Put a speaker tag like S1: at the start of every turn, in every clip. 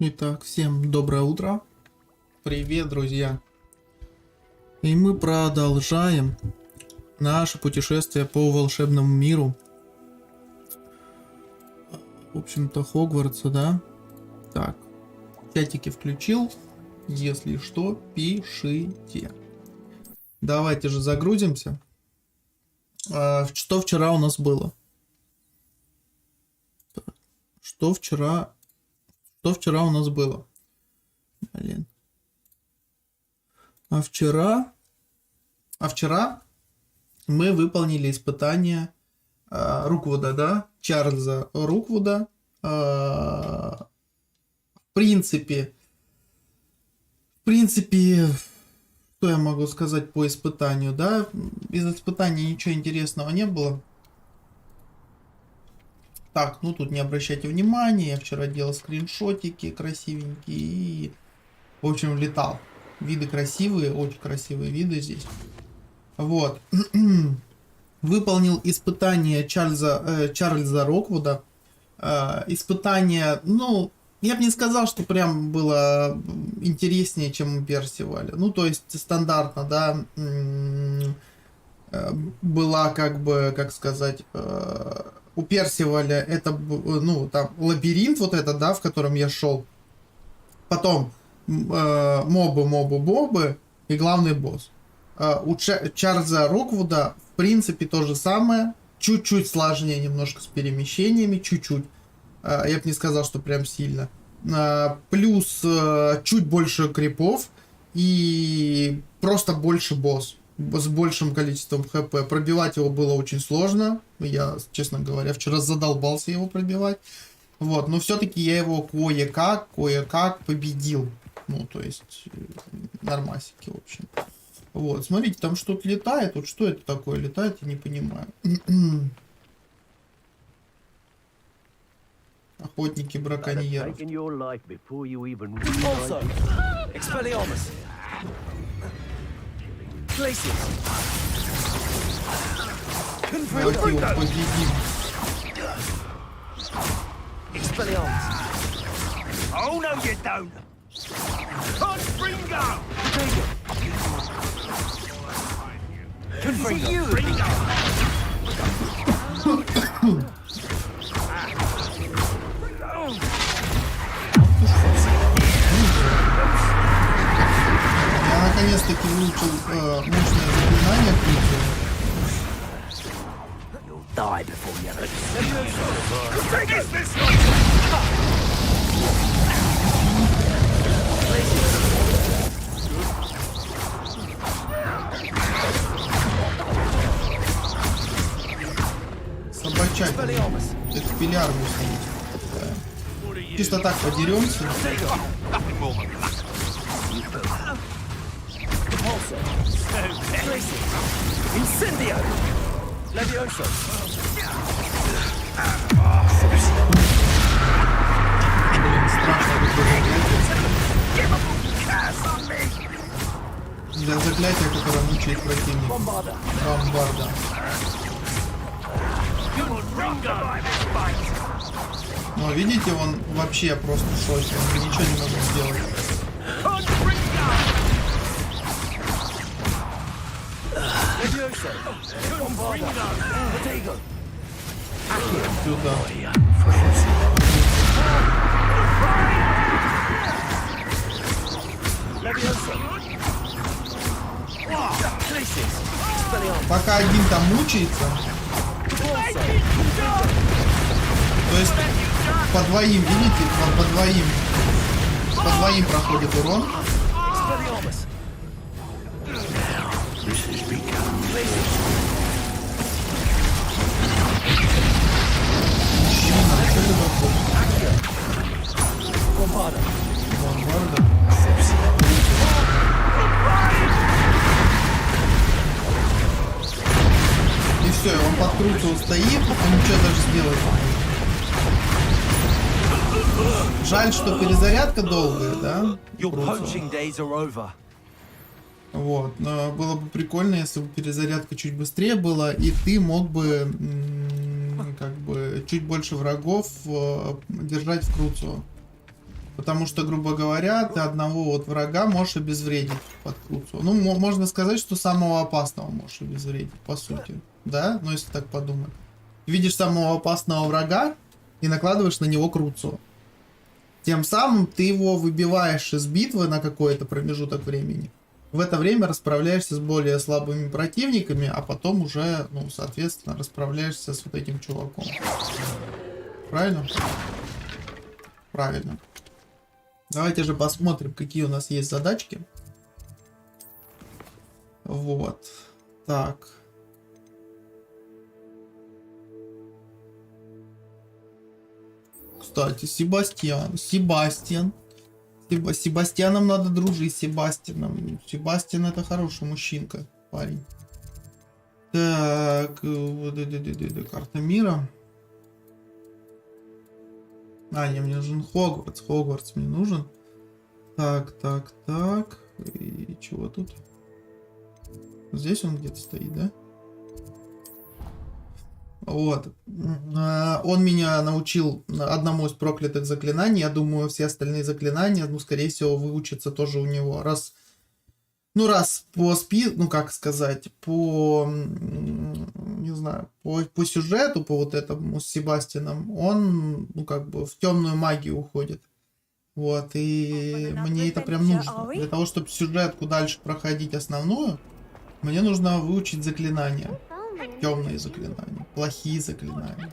S1: Итак, всем доброе утро. Привет, друзья. И мы продолжаем наше путешествие по волшебному миру. В общем-то, Хогвартса, да? Так, чатики включил. Если что, пишите. Давайте же загрузимся. Что вчера у нас было? Что вчера у нас было? Блин. А вчера мы выполнили испытание Руквуда, да? Чарльза Руквуда. В принципе, что я могу сказать по испытанию, да? Из испытаний ничего интересного не было. Так, ну тут не обращайте внимания, я вчера делал скриншотики красивенькие и, в общем, летал. Виды красивые, очень красивые виды здесь. Вот. Выполнил испытание Чарльза Роквуда. Испытание, ну, я бы не сказал, что прям было интереснее, чем у Персиваля. Ну, то есть стандартно, да, была как бы, как сказать... У Персиваля это, ну, там, лабиринт вот этот, да, в котором я шел. Потом мобы и главный босс. У Чарльза Роквуда, в принципе, то же самое. Чуть-чуть сложнее немножко с перемещениями, чуть-чуть. Я бы не сказал, что прям сильно. Плюс чуть больше крипов и просто больше босс. С большим количеством хп. Пробивать его было очень сложно. Я, честно говоря, вчера задолбался его пробивать. Вот, но все-таки я его кое-как победил. Ну, то есть, нормасики, в общем. Вот, смотрите, там что-то летает. Вот что это такое летает, я не понимаю. Охотники, браконьеров. Давайте его победим. Я наконец-таки выучил мощное заклинание крутое. Собачак. Экспиляр мусить. Чисто так подеремся. Для заклятия, которое мучает противника. Бомбарда. Но видите, он вообще просто в шоке. Он ничего не может сделать. Сюда. Пока один там мучается, то есть по двоим, видите, по двоим проходит урон. Бомбарда. И все, он подкручивал, стоит, он ничего даже сделать не может. Жаль, что перезарядка долгая, да? Вот, но было бы прикольно, если бы перезарядка чуть быстрее была, и ты мог бы как бы чуть больше врагов держать в круцо. Потому что, грубо говоря, ты одного вот врага можешь обезвредить под Круцу. Ну, можно сказать, что самого опасного можешь обезвредить, по сути. Да? Ну, если так подумать. Видишь самого опасного врага и накладываешь на него Круцу. Тем самым ты его выбиваешь из битвы на какой-то промежуток времени. В это время расправляешься с более слабыми противниками, а потом уже, ну, соответственно, расправляешься с вот этим чуваком. Правильно? Правильно. Давайте же посмотрим, какие у нас есть задачки. Вот. Так. Кстати, Себастьян. С Себастьяном надо дружить, с Себастьяном. Себастьян это хороший мужчинка, парень. Так. Карта мира. А, не, мне нужен Хогвартс. Хогвартс мне нужен. Так. И чего тут? Здесь он где-то стоит, да? Вот. Он меня научил одному из проклятых заклинаний. Я думаю, все остальные заклинания, ну, скорее всего, выучатся тоже у него. Раз по ну, как сказать, не знаю, по сюжету, по вот этому с Себастьяном, он, ну, как бы в темную магию уходит. Вот, и мне это прям нужно. Для того, чтобы сюжетку дальше проходить основную, мне нужно выучить заклинания. Темные заклинания, плохие заклинания.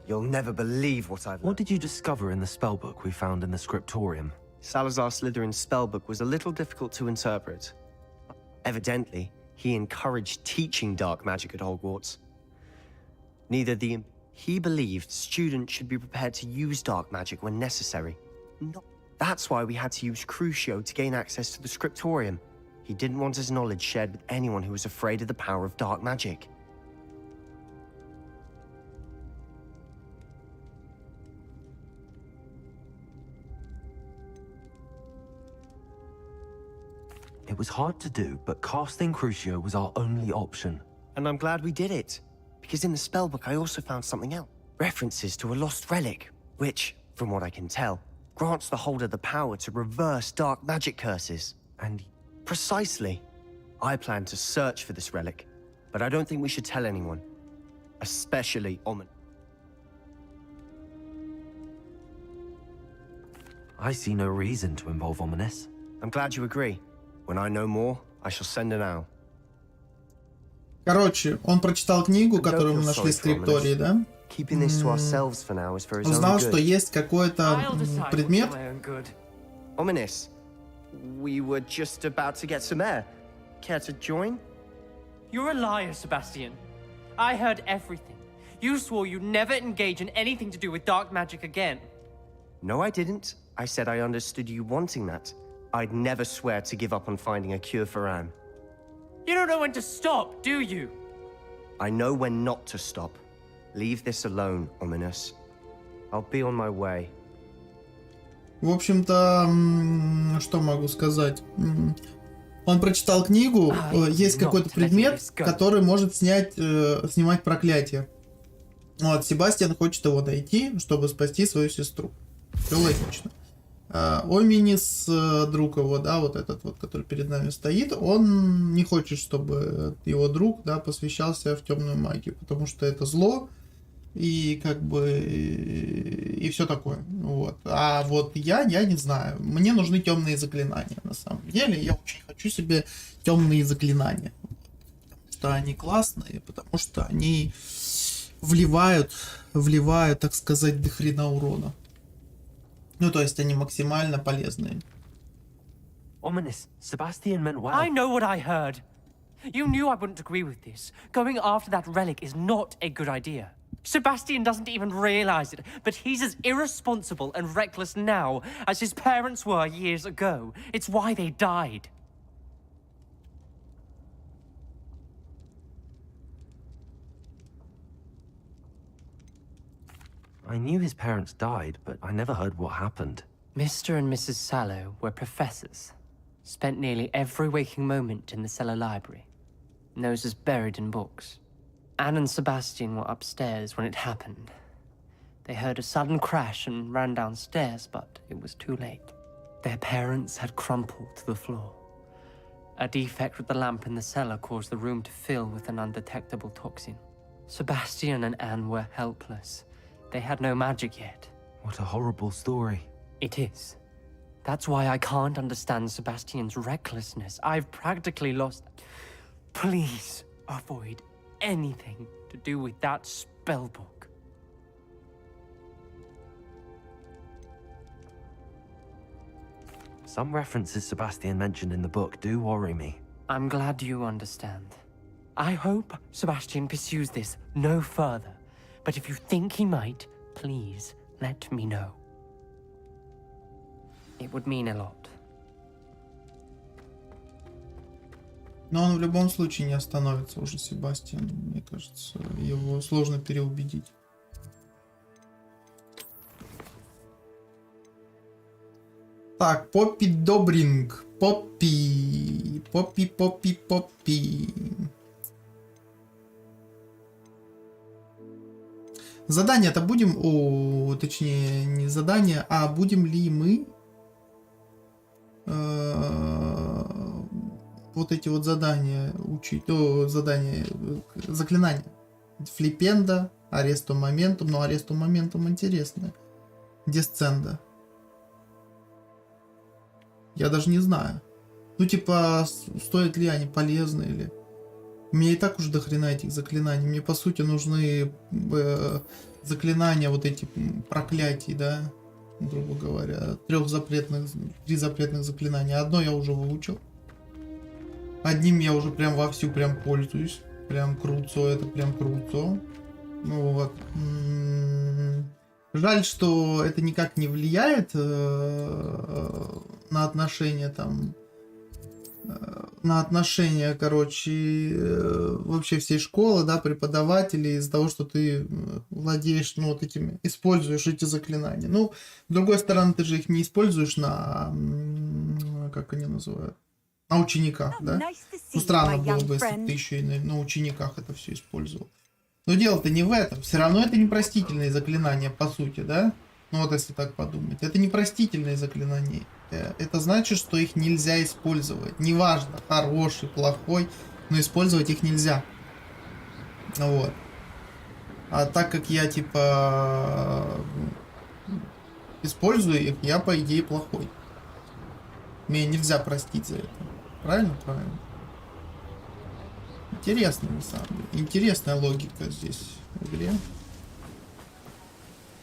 S2: You'll never believe what I've learned.
S3: What did you discover in the spellbook we found in the scriptorium?
S2: Salazar Slytherin's spellbook was a little difficult to interpret. Evidently, he encouraged teaching dark magic at Hogwarts. He believed students should be prepared to use dark magic when necessary. That's why we had to use Crucio to gain access to the scriptorium. He didn't want his knowledge shared with anyone who was afraid of the power of dark magic.
S3: It was hard to do, but casting Crucio was our only option.
S2: And I'm glad we did it. Because in the spellbook I also found something else. References to a lost relic, which, from what I can tell, grants the holder the power to reverse dark magic curses.
S3: And
S2: Precisely. I plan to search for this relic, but I don't think we should tell anyone. Especially Omen.
S3: I see no reason to involve Ominous.
S2: I'm glad you agree. When I know more, I shall send an owl.
S1: Короче, он прочитал книгу, которую мы нашли в скриптории, да?
S2: Keeping this to ourselves for now is for his own
S1: Узнал,
S2: good.
S1: что есть какой-то предмет.
S2: Ominous. We were just about to get some air. Care to join?
S4: You're a liar, Sebastian. I heard everything. You swore you'd never engage in anything to do with dark magic again.
S2: No, I didn't. I said I understood you wanting that. I'd never swear to give up on finding a cure for Anne.
S4: You don't know when to stop, do you?
S2: I know when not to stop. Leave this alone, Ominous. I'll be on my way.
S1: В общем-то, что могу сказать? Он прочитал книгу, есть какой-то предмет, который может снимать проклятие. Вот, Себастьян хочет его найти, чтобы спасти свою сестру. Все логично. Оминис, друг его, да, вот этот вот, который перед нами стоит, он не хочет, чтобы его друг, да, посвящался в темную магию, потому что это зло, и как бы, и все такое, вот. А вот я не знаю, мне нужны темные заклинания, на самом деле, я очень хочу себе темные заклинания, потому что они классные, потому что они вливают, так сказать, до хрена урона. Ну, то есть они максимально полезные.
S3: Ominous, Sebastian meant well.
S4: I know what I heard. You knew I wouldn't agree with this. Going after that relic is not a good idea. Sebastian doesn't even realize it, but he's as irresponsible and reckless now as his parents were years ago. It's why they died.
S3: I knew his parents died, but I never heard what happened.
S4: Mr. and Mrs. Sallow were professors. Spent nearly every waking moment in the cellar library. Noses buried in books. Anne and Sebastian were upstairs when it happened. They heard a sudden crash and ran downstairs, but it was too late. Their parents had crumpled to the floor. A defect with the lamp in the cellar caused the room to fill with an undetectable toxin. Sebastian and Anne were helpless. They had no magic yet.
S3: What a horrible story.
S4: It is. That's why I can't understand Sebastian's recklessness. I've practically lost... Please avoid anything to do with that spell book.
S3: Some references Sebastian mentioned in the book do worry me.
S4: I'm glad you understand. I hope Sebastian pursues this no further. But if you think he might, please let me know. It would mean a lot.
S1: Но он в любом случае не остановится уже, Себастьян. Мне кажется, его сложно переубедить. Так, Поппи Добринг. Поппи. Поппи. Задание-то будем... точнее, не задание, а будем ли мы... вот эти вот задания учить, задания, заклинания. Флипенда, аресту моментум, но аресту моментум интересно. Десценда. Я даже не знаю. Ну, типа, стоят ли они, полезны или... Мне и так уже дохрена этих заклинаний. Мне, по сути, нужны заклинания, вот эти проклятий, да, грубо говоря. Три запретных заклинания. Одно я уже выучил. Одним я уже прям вовсю прям пользуюсь. Прям круто, это прям круто. Ну вот. Жаль, что это никак не влияет на отношения там... на отношения, короче, вообще всей школы, да, преподавателей, из-за того, что ты владеешь, ну, вот этими, используешь эти заклинания. Ну, с другой стороны, ты же их не используешь на, как они называют, на учениках, да? Ну, странно было бы, если бы ты еще и на учениках это все использовал. Но дело-то не в этом. Все равно это непростительные заклинания, по сути, да? Ну, вот если так подумать. Это непростительные заклинания. Это значит, что их нельзя использовать. Неважно, хороший, плохой, но использовать их нельзя. Вот. А так как я, типа, использую их, я, по идее, плохой. Мне нельзя простить за это. Правильно? Правильно. Интересно, на самом деле. Интересная логика здесь в игре.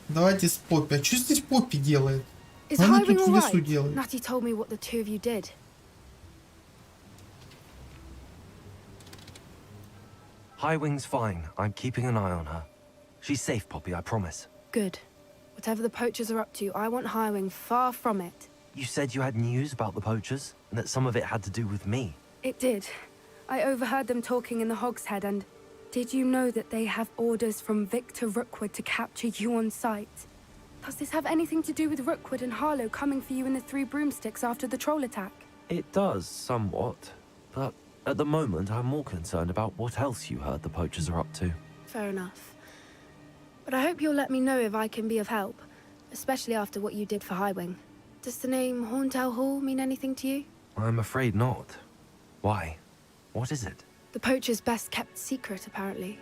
S1: Давайте с Поппи. А что здесь Поппи делает? Она тут в лесу делает.
S5: Natty told me what the two of you did.
S3: Highwing's fine. I'm keeping an eye on her. She's safe, Poppy, I promise.
S5: Good. Whatever the poachers are up to, I want Highwing far from it.
S3: You said you had news about the poachers, and that some of it had to do with me.
S5: It did. I overheard them talking in the Hogshead, and did you know that they have orders from Victor Rookwood to capture you on sight? Does this have anything to do with Rookwood and Harlow coming for you in the Three Broomsticks after the troll attack?
S3: It does, somewhat. But at the moment, I'm more concerned about what else you heard the poachers are up to.
S5: Fair enough. But I hope you'll let me know if I can be of help, especially after what you did for Highwing. Does the name Horntail Hall mean anything to you?
S3: I'm afraid not. Why? What is it?
S5: The poacher's best kept secret, apparently.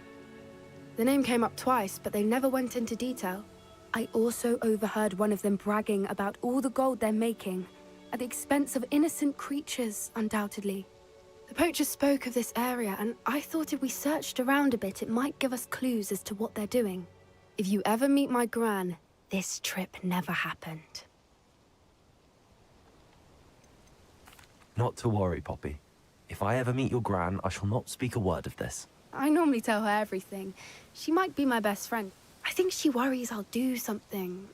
S5: The name came up twice, but they never went into detail. I also overheard one of them bragging about all the gold they're making, at the expense of innocent creatures, undoubtedly. The poacher spoke of this area, and I thought if we searched around a bit, it might give us clues as to what they're doing. If you ever meet my gran, this trip never happened.
S3: Not to worry, Poppy. If I ever meet your gran, I shall not speak a word of this.
S5: I normally tell her everything. She might be my best friend. I think she worries I'll do something.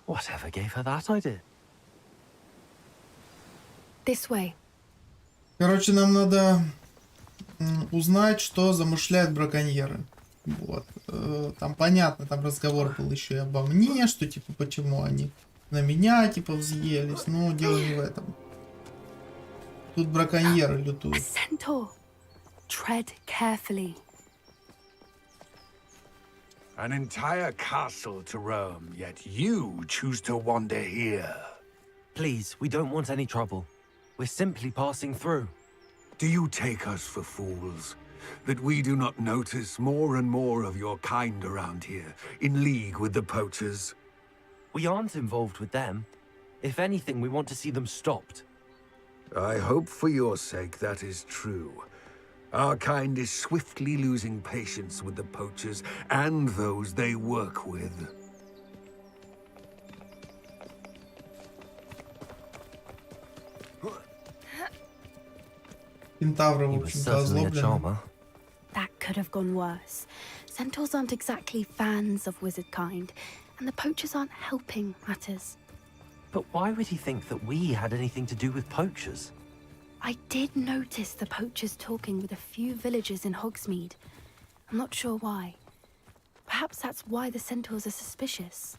S3: Whatever gave her that idea?
S5: This way.
S1: Короче, нам надо узнать, что замышляют браконьеры. Вот. Там понятно, там разговор был еще и обо мне, что типа почему они на меня типа взъелись, но дело не в этом. Тут браконьеры
S5: A
S1: лютуют.
S5: centaur. Tread carefully.
S6: An entire castle to roam, yet you choose to wander here.
S3: Please, we don't want any trouble. We're simply passing through.
S6: Do you take us for fools? That we do not notice more and more of your kind around here, in league with the poachers?
S3: We aren't involved with them. If anything, we want to see them stopped.
S6: I hope for your sake that is true. Our kind is swiftly losing patience with the poachers and those they work with.
S1: Кентавры, в
S3: He was
S1: общем-то,
S3: certainly a
S1: озлоблены.
S3: charmer.
S5: That could have gone worse. Centaurs aren't exactly fans of wizard kind, and the poachers aren't helping matters.
S3: But why would he think that we had anything to do with poachers?
S5: I did notice the poachers talking with a few villagers in Hogsmeade. I'm not sure why. Perhaps that's why the centaurs are suspicious.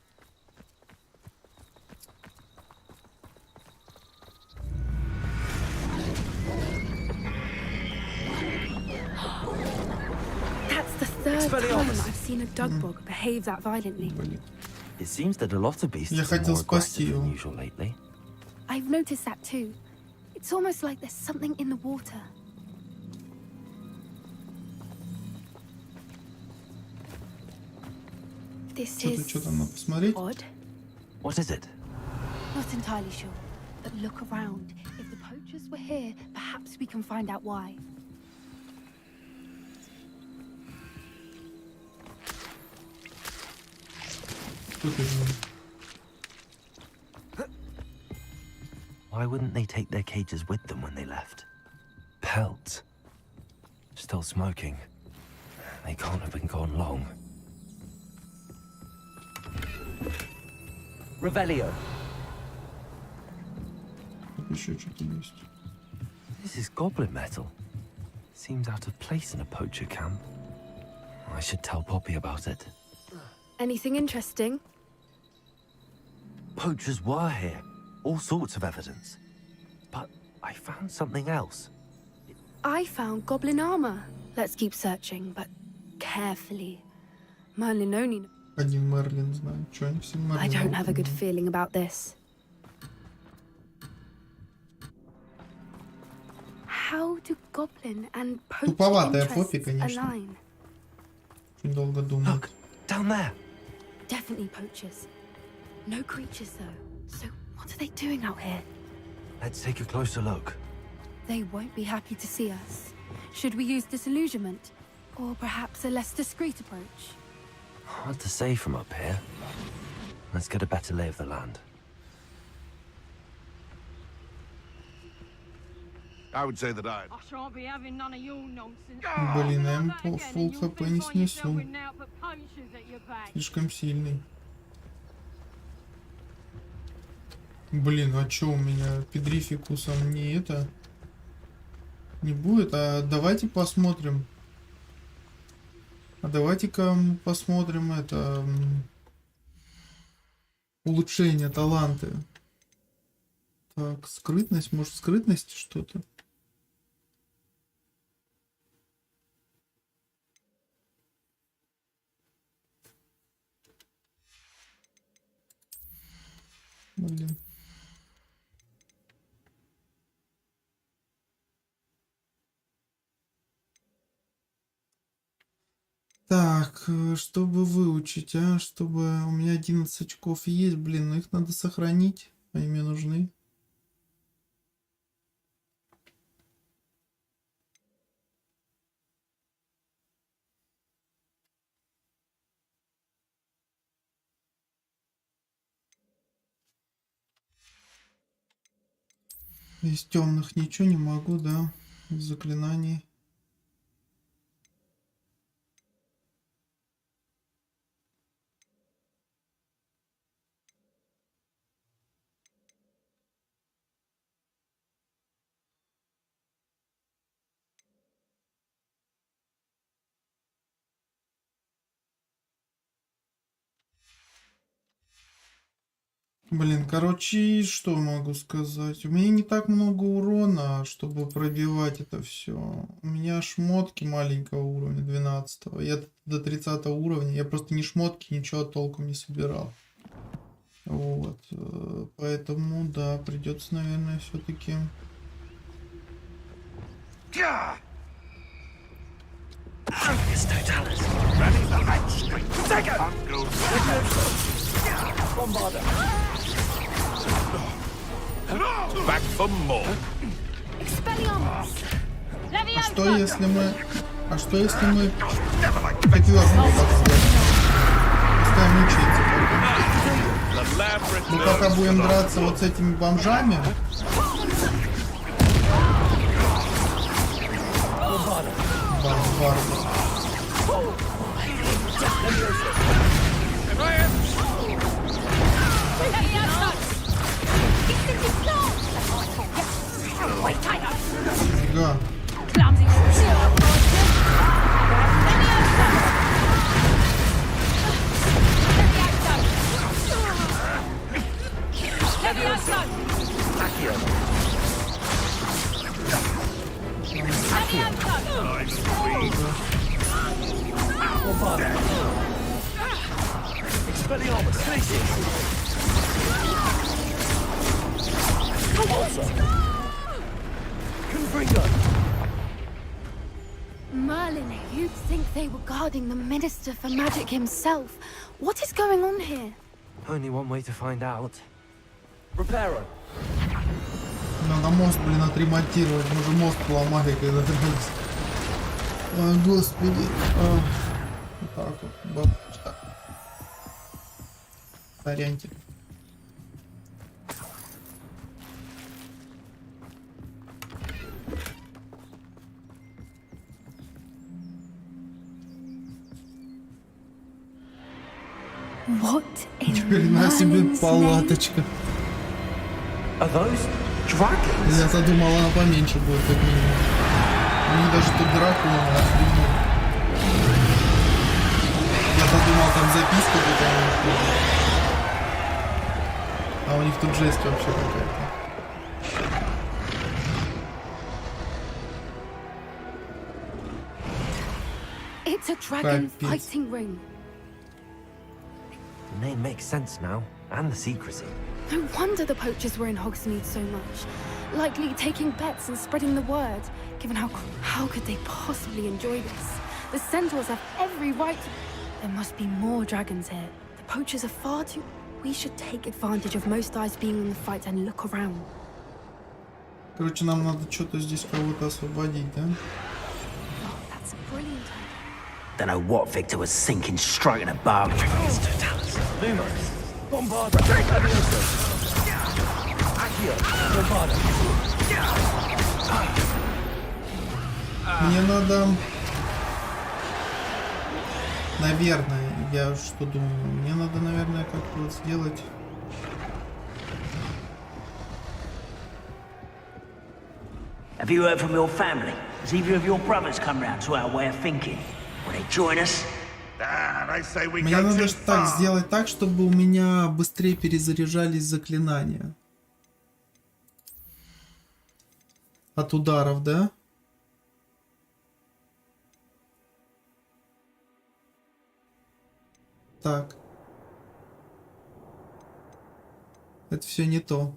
S5: That's the third time
S3: Expelliarmus.
S5: I've seen a dugbog behave that violently.
S1: Блин.
S3: It seems that a lot of beasts
S1: Я
S3: have been
S1: хотел
S3: more
S1: спасти
S3: aggressive than
S1: его.
S3: usual lately.
S5: I've noticed that too. It's almost like there's something in the water. This
S1: Что-то,
S5: is
S1: что-то надо посмотреть.
S5: odd.
S3: What is it?
S5: Not entirely sure, but look around. If the poachers were here, perhaps we can find out why.
S1: Тут уже.
S3: Why wouldn't they take their cages with them when they left? Pelts. Still smoking. They can't have been gone long. Revelio.
S1: Тут еще что-то есть.
S3: This is goblin metal. Seems out of place in a poacher camp. I should tell Poppy about it.
S5: Anything interesting?
S3: Poachers were here. All sorts of evidence. But I found something else.
S5: I found goblin armor. Let's keep searching, but carefully. Merlin only knows.
S1: Один Мерлин знает. Что они все Мерлин?
S5: I don't have a good feeling about this. How do goblin and poacher
S1: Туповатая Поппи,
S5: interests
S1: конечно.
S5: align?
S1: Очень долго думает.
S3: Look, down there.
S5: Definitely poachers. No creatures though. So what are they doing out here?
S3: Let's take a closer look.
S5: They won't be happy to see us. Should we use disillusionment? Or perhaps a less discreet approach?
S3: Hard to say from up here. Let's get a better lay of the land.
S7: I would say that
S8: I shan't be having none of your nonsense.
S1: Блин, я ему
S8: That
S1: по
S8: again,
S1: фул
S8: and you'll
S1: хп
S8: think
S1: не
S8: on yourself
S1: снесу.
S8: with now but poachers at your back.
S1: Слишком сильный. Блин, а чё у меня педрификусом не это? Не будет? А давайте посмотрим. А давайте-ка посмотрим это... Улучшение, таланты. Так, скрытность. Может, в скрытности что-то? Блин. Так, чтобы выучить, а? Чтобы у меня 11 очков есть, блин, но их надо сохранить. Они мне нужны. Из темных ничего не могу, да? Из заклинаний. Блин, короче, что могу сказать? У меня не так много урона, чтобы пробивать это все. У меня шмотки маленького уровня, 12-го. Я до 30 уровня. Я просто ни шмотки, ничего толком не собирал. Вот. Поэтому, да, придется, наверное, все-таки...
S6: Back for more.
S1: А что если мы... А что если мы... Четвертый так сделаем? Пускай мучается пока. Мы пока будем драться вот с этими бомжами. Бомбарда. Да.
S5: Merlin, you'd think they were guarding the Minister for Magic himself. What is going on here?
S3: Only one way to find out.
S1: Надо мост, блин, отремонтировать. Мы же мост поломали, когда дрались. Ой, господи. Вот так вот. Бабочка. Соряньте.
S5: What
S1: Теперь
S5: in
S1: на себе
S5: Merlin's name?
S1: палаточка.
S3: Are those dragons?
S1: Я-то думал, она поменьше будет, как минимум. У них даже тут дракона, охренеть. Я-то думал, там записка какая-нибудь. А у них тут жесть вообще какая-то.
S5: It's a dragon
S1: Капец.
S5: fighting ring.
S3: The name makes sense now, and the secrecy.
S5: No wonder the poachers were in Hogsmeade so much. Likely taking bets and spreading the word. Given how could they possibly enjoy this? The centaurs have every right to... There must be more dragons here. The poachers are far too... We should take advantage of most eyes being on the fight and look around.
S1: Короче, нам надо что-то здесь кого-то освободить, да?
S5: Oh, that's a brilliant idea.
S7: Don't know what Victor was thinking, striking a bargain.
S1: Мне надо... Наверное, я что думаю? Мне надо, наверное, как-то вот сделать...
S7: Have you heard from your family? Has either of your brothers come round to our way of thinking? Will they join us?
S1: Мне надо так сделать так, чтобы у меня быстрее перезаряжались заклинания. От ударов, да? Так. Это все не то.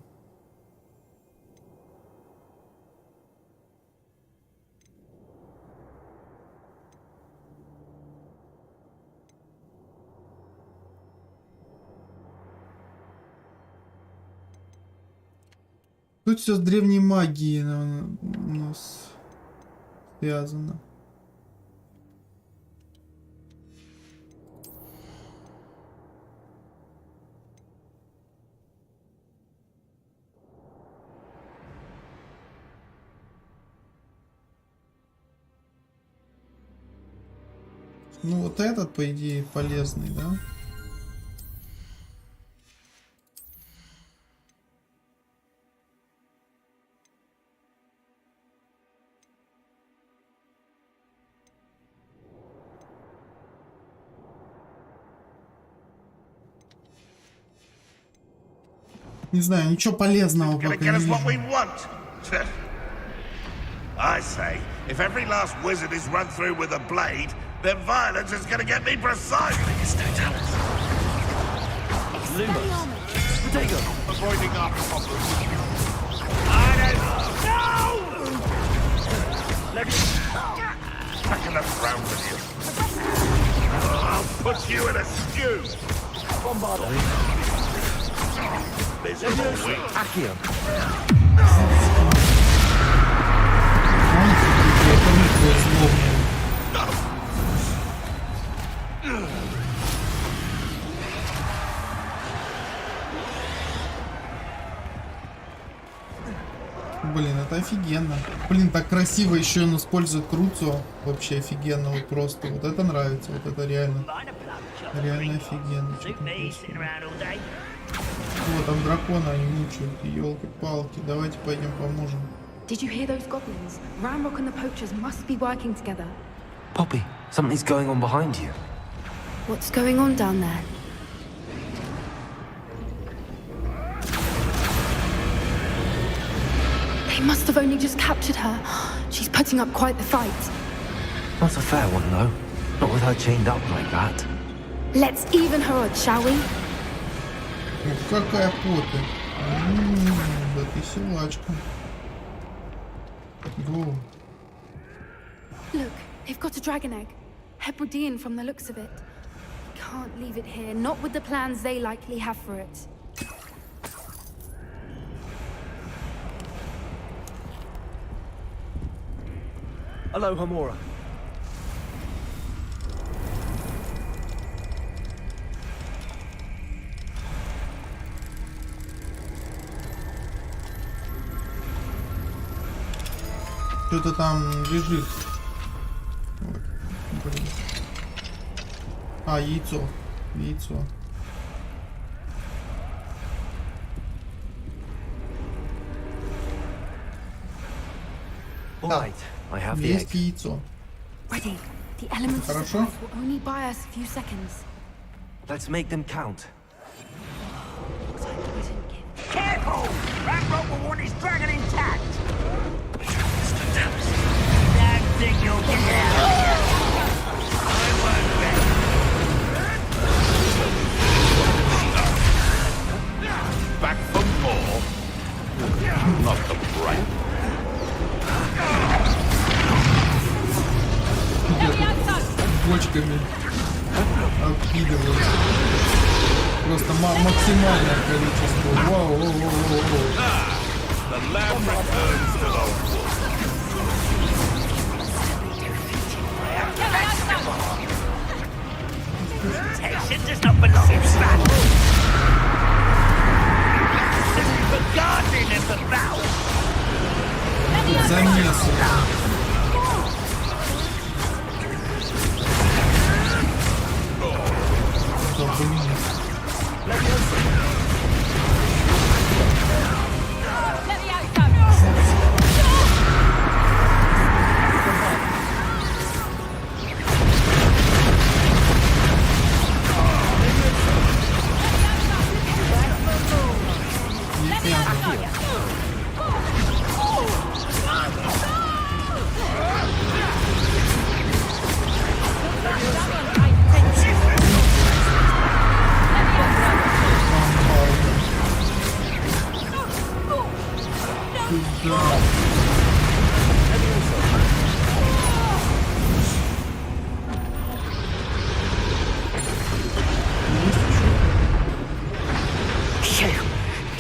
S1: Тут все с древней магией у нас связано. Ну вот этот, по идее, полезный, да? Не знаю, ничего полезного
S9: Gonna
S1: пока
S9: get
S1: не
S9: us what we
S1: вижу.
S9: want. I say, if every last wizard is run through with a blade, then violence is gonna get me precisely. Avoiding our problems. I don't know. Packing up round with you. I'll put you in a stew. Miserable weak.
S3: Accio.
S1: Это микро злобный. Блин, это офигенно. Блин, так красиво еще он использует круцо. Вообще офигенно, вот просто. Вот это нравится, вот это реально. Реально офигенно. Что там происходит? Вот там дракона они мучают. Елки-палки. Давайте пойдем поможем.
S5: Did you hear those goblins? Ramrock and the poachers must be working together.
S3: Poppy, something's going on behind you.
S5: What's going on down there? They must have only just captured her. She's putting up quite the fight.
S3: Not a fair one, though. Not with her chained up like that.
S5: Let's even her odds, shall we?
S1: Ух, какая Поппи. Да ты силачка. Го.
S5: Look, they've got a dragon egg. Hebridean from the looks of it. Can't leave it here, not with the plans they likely have for it.
S3: Aloha, Mora.
S1: Что-то там лежит. Вот. Блин. А, яйцо. Яйцо.
S3: All right, I have the egg.
S1: Есть яйцо.
S5: Ready. The elements of
S1: Хорошо.
S5: surprise will only buy us a few seconds.
S3: Let's make them count.
S7: Careful! Ramrock will want his dragon intact. Don't think you'll get it out of here. I won't bet.
S9: Back for more? Not the brain.
S1: Бочками откидывают. Просто максимальное количество. Вау, воу, воу, воу, воу.
S9: The lamb returns to the wood.
S7: Protection does not belong in battle. This is the guardian of the battle.
S1: Замесы. Да, блин.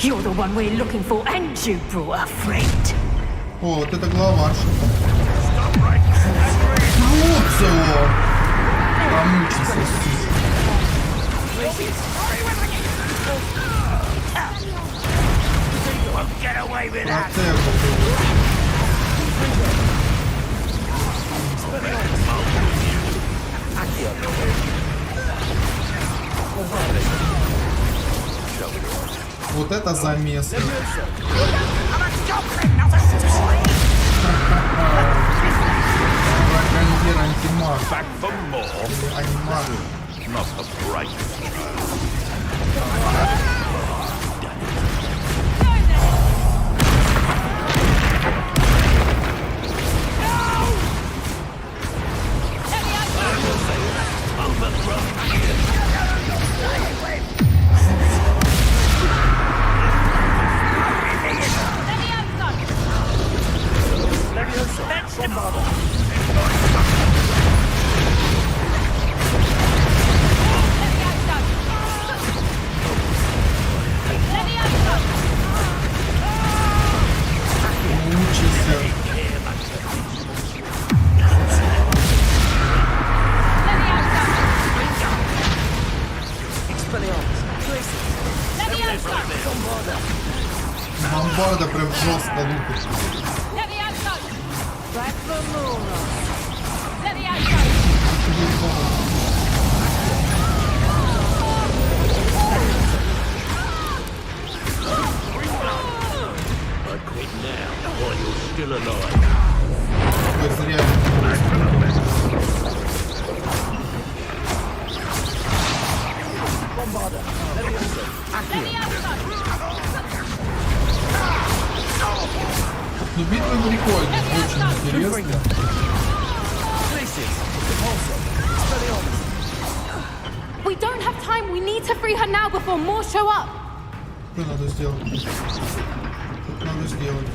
S8: You're the one we're looking for, and you brought a friend.
S1: О, вот это главарша. Молодцево! Помучился.
S7: Get away with that.
S1: Вот это замес. Браконьер антимаг.
S9: Back for more?
S1: Или анимаг.
S9: Not the brain.
S1: Бомбарда прям жестко лупит. Ой, зря. Ну, битва прикольная, очень интересная.
S5: We don't have time. We need to free her now before more show up.
S1: Что надо сделать? Что надо сделать?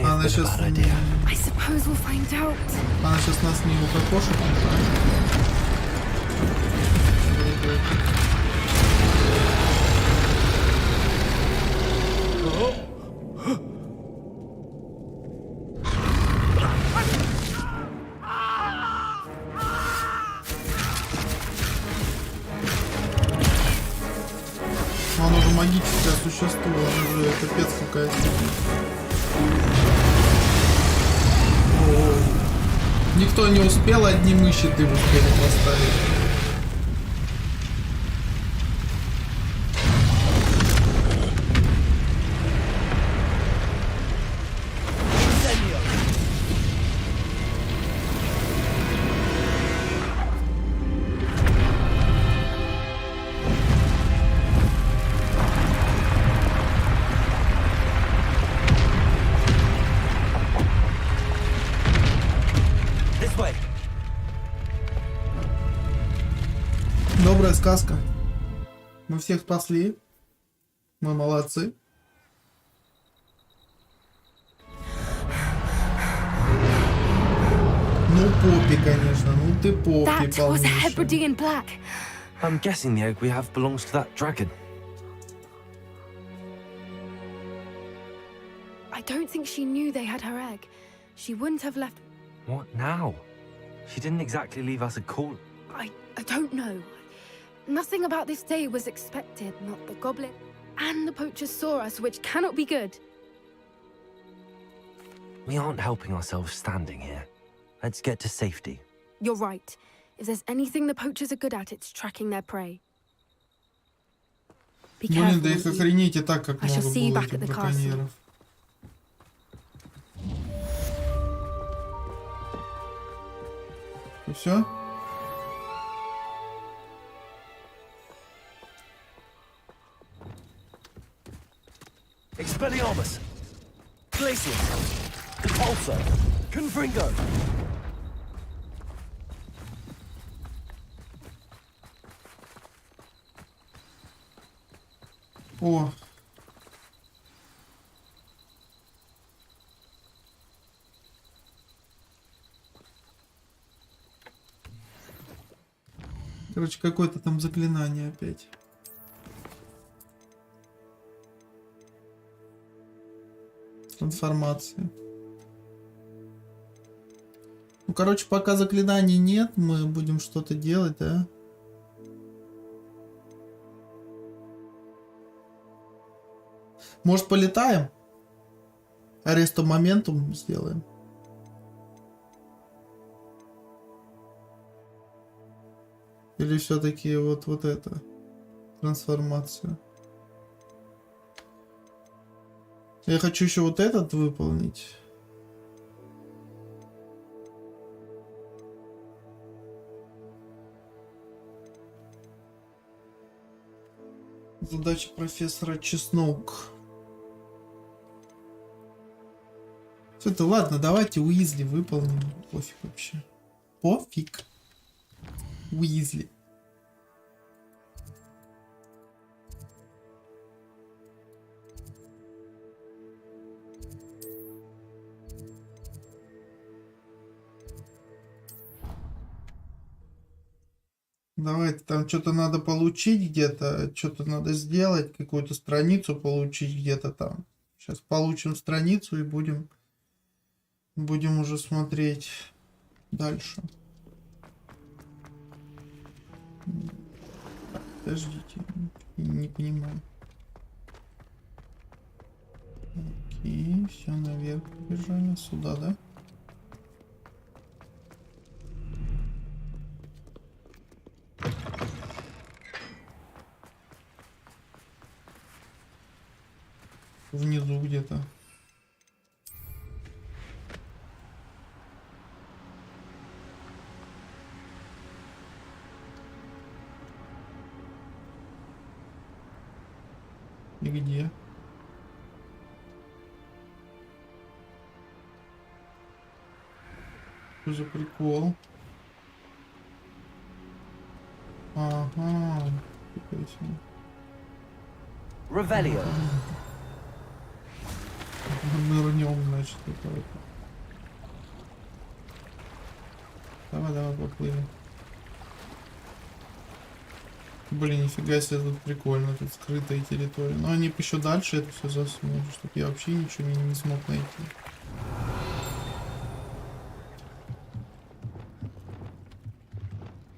S1: Она сейчас...
S5: I suppose we'll find out.
S1: Она сейчас нас не укокошит. Он уже магическое существо, он уже капец какая-то. Никто не успел, одни мыши ты успели поставить. Добрая сказка. Мы всех спасли. Мы молодцы. Ну, попи, конечно. Ну, ты попи
S5: That was a
S1: полнейшая.
S5: Hebridean black.
S3: I'm guessing the egg we have belongs to that dragon.
S5: I don't think she knew they had her egg. She wouldn't have left.
S3: What now? She didn't exactly leave us a call.
S5: I don't know. Nothing about this day was expected. Not the goblin and the poachers saw us, which cannot be good.
S3: We aren't helping ourselves standing here. Let's get to safety.
S5: You're right. If there's anything the poachers are good at, it's tracking their prey. Be
S1: Блин,
S5: careful.
S1: да их охренеть и так, как
S5: I shall
S1: много
S5: see you
S1: было
S5: back
S1: этих
S5: at the castle.
S1: браконьеров. И все?
S10: Expelliarmus! Glacius! Repulsor! Confringo!
S1: О. Короче, какое-то там заклинание опять. Трансформация. Ну, короче, пока заклинаний нет, мы будем что-то делать, да? Может, полетаем? Аресто моментум сделаем. Или все-таки вот это трансформацию. Я хочу еще вот этот выполнить. Задача профессора Чеснок. Все это, ладно, давайте Уизли выполним. Пофиг вообще. Пофиг. Уизли. Давайте, там что-то надо получить где-то, что-то надо сделать, какую-то страницу получить где-то там. Сейчас получим страницу и будем уже смотреть дальше. Так, подождите, не понимаю. Окей, все, наверх побежали, сюда, да? Внизу где-то. И где? Что за прикол? Ага.
S10: Revelio.
S1: Нырнем, значит, это. Давай, поплыли. Блин, нифига себе, тут прикольно, тут скрытая территория. Но они бы еще дальше это все засунули, чтобы я вообще ничего не смог найти.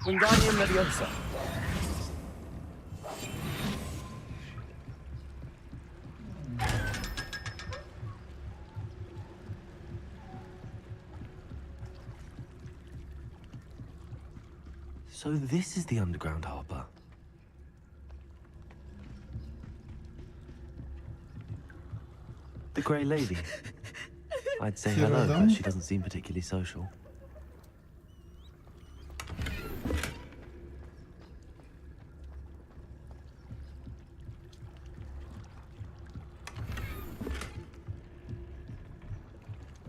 S10: Wingardium Leviosa.
S3: So this is the underground harbor. The grey lady. I'd say hello, but she doesn't seem particularly social.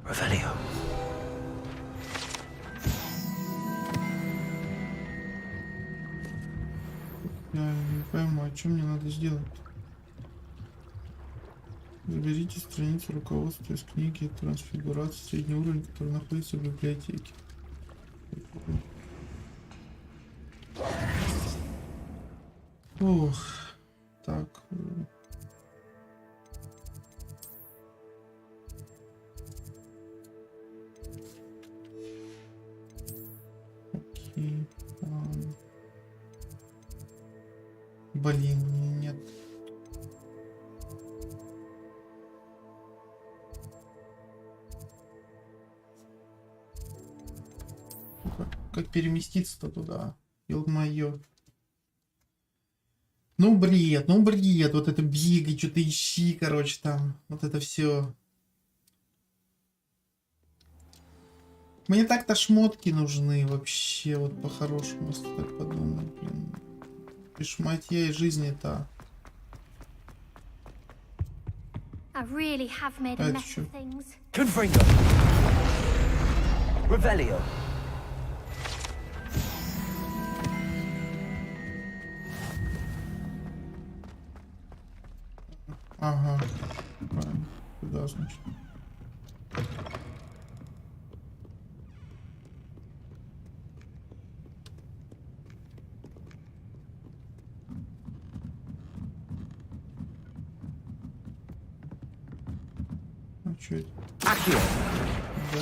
S3: Revelio.
S1: Я не пойму, а что мне надо сделать? Заберите страницу руководства из книги трансфигурации средний уровень, который находится в библиотеке. Ох, так. Окей. Блин, нет. Как переместиться-то туда? Ё-моё. Ну бред, вот это бегай, что-то ищи, короче, там, вот это все. Мне так-то шмотки нужны вообще, вот по-хорошему, если так подумать, блин. Бешматья и жизни-то. Это что?
S10: Confringo. Revelio.
S1: Ага, правильно. Куда, значит? А что это?
S10: Accio.
S1: Да?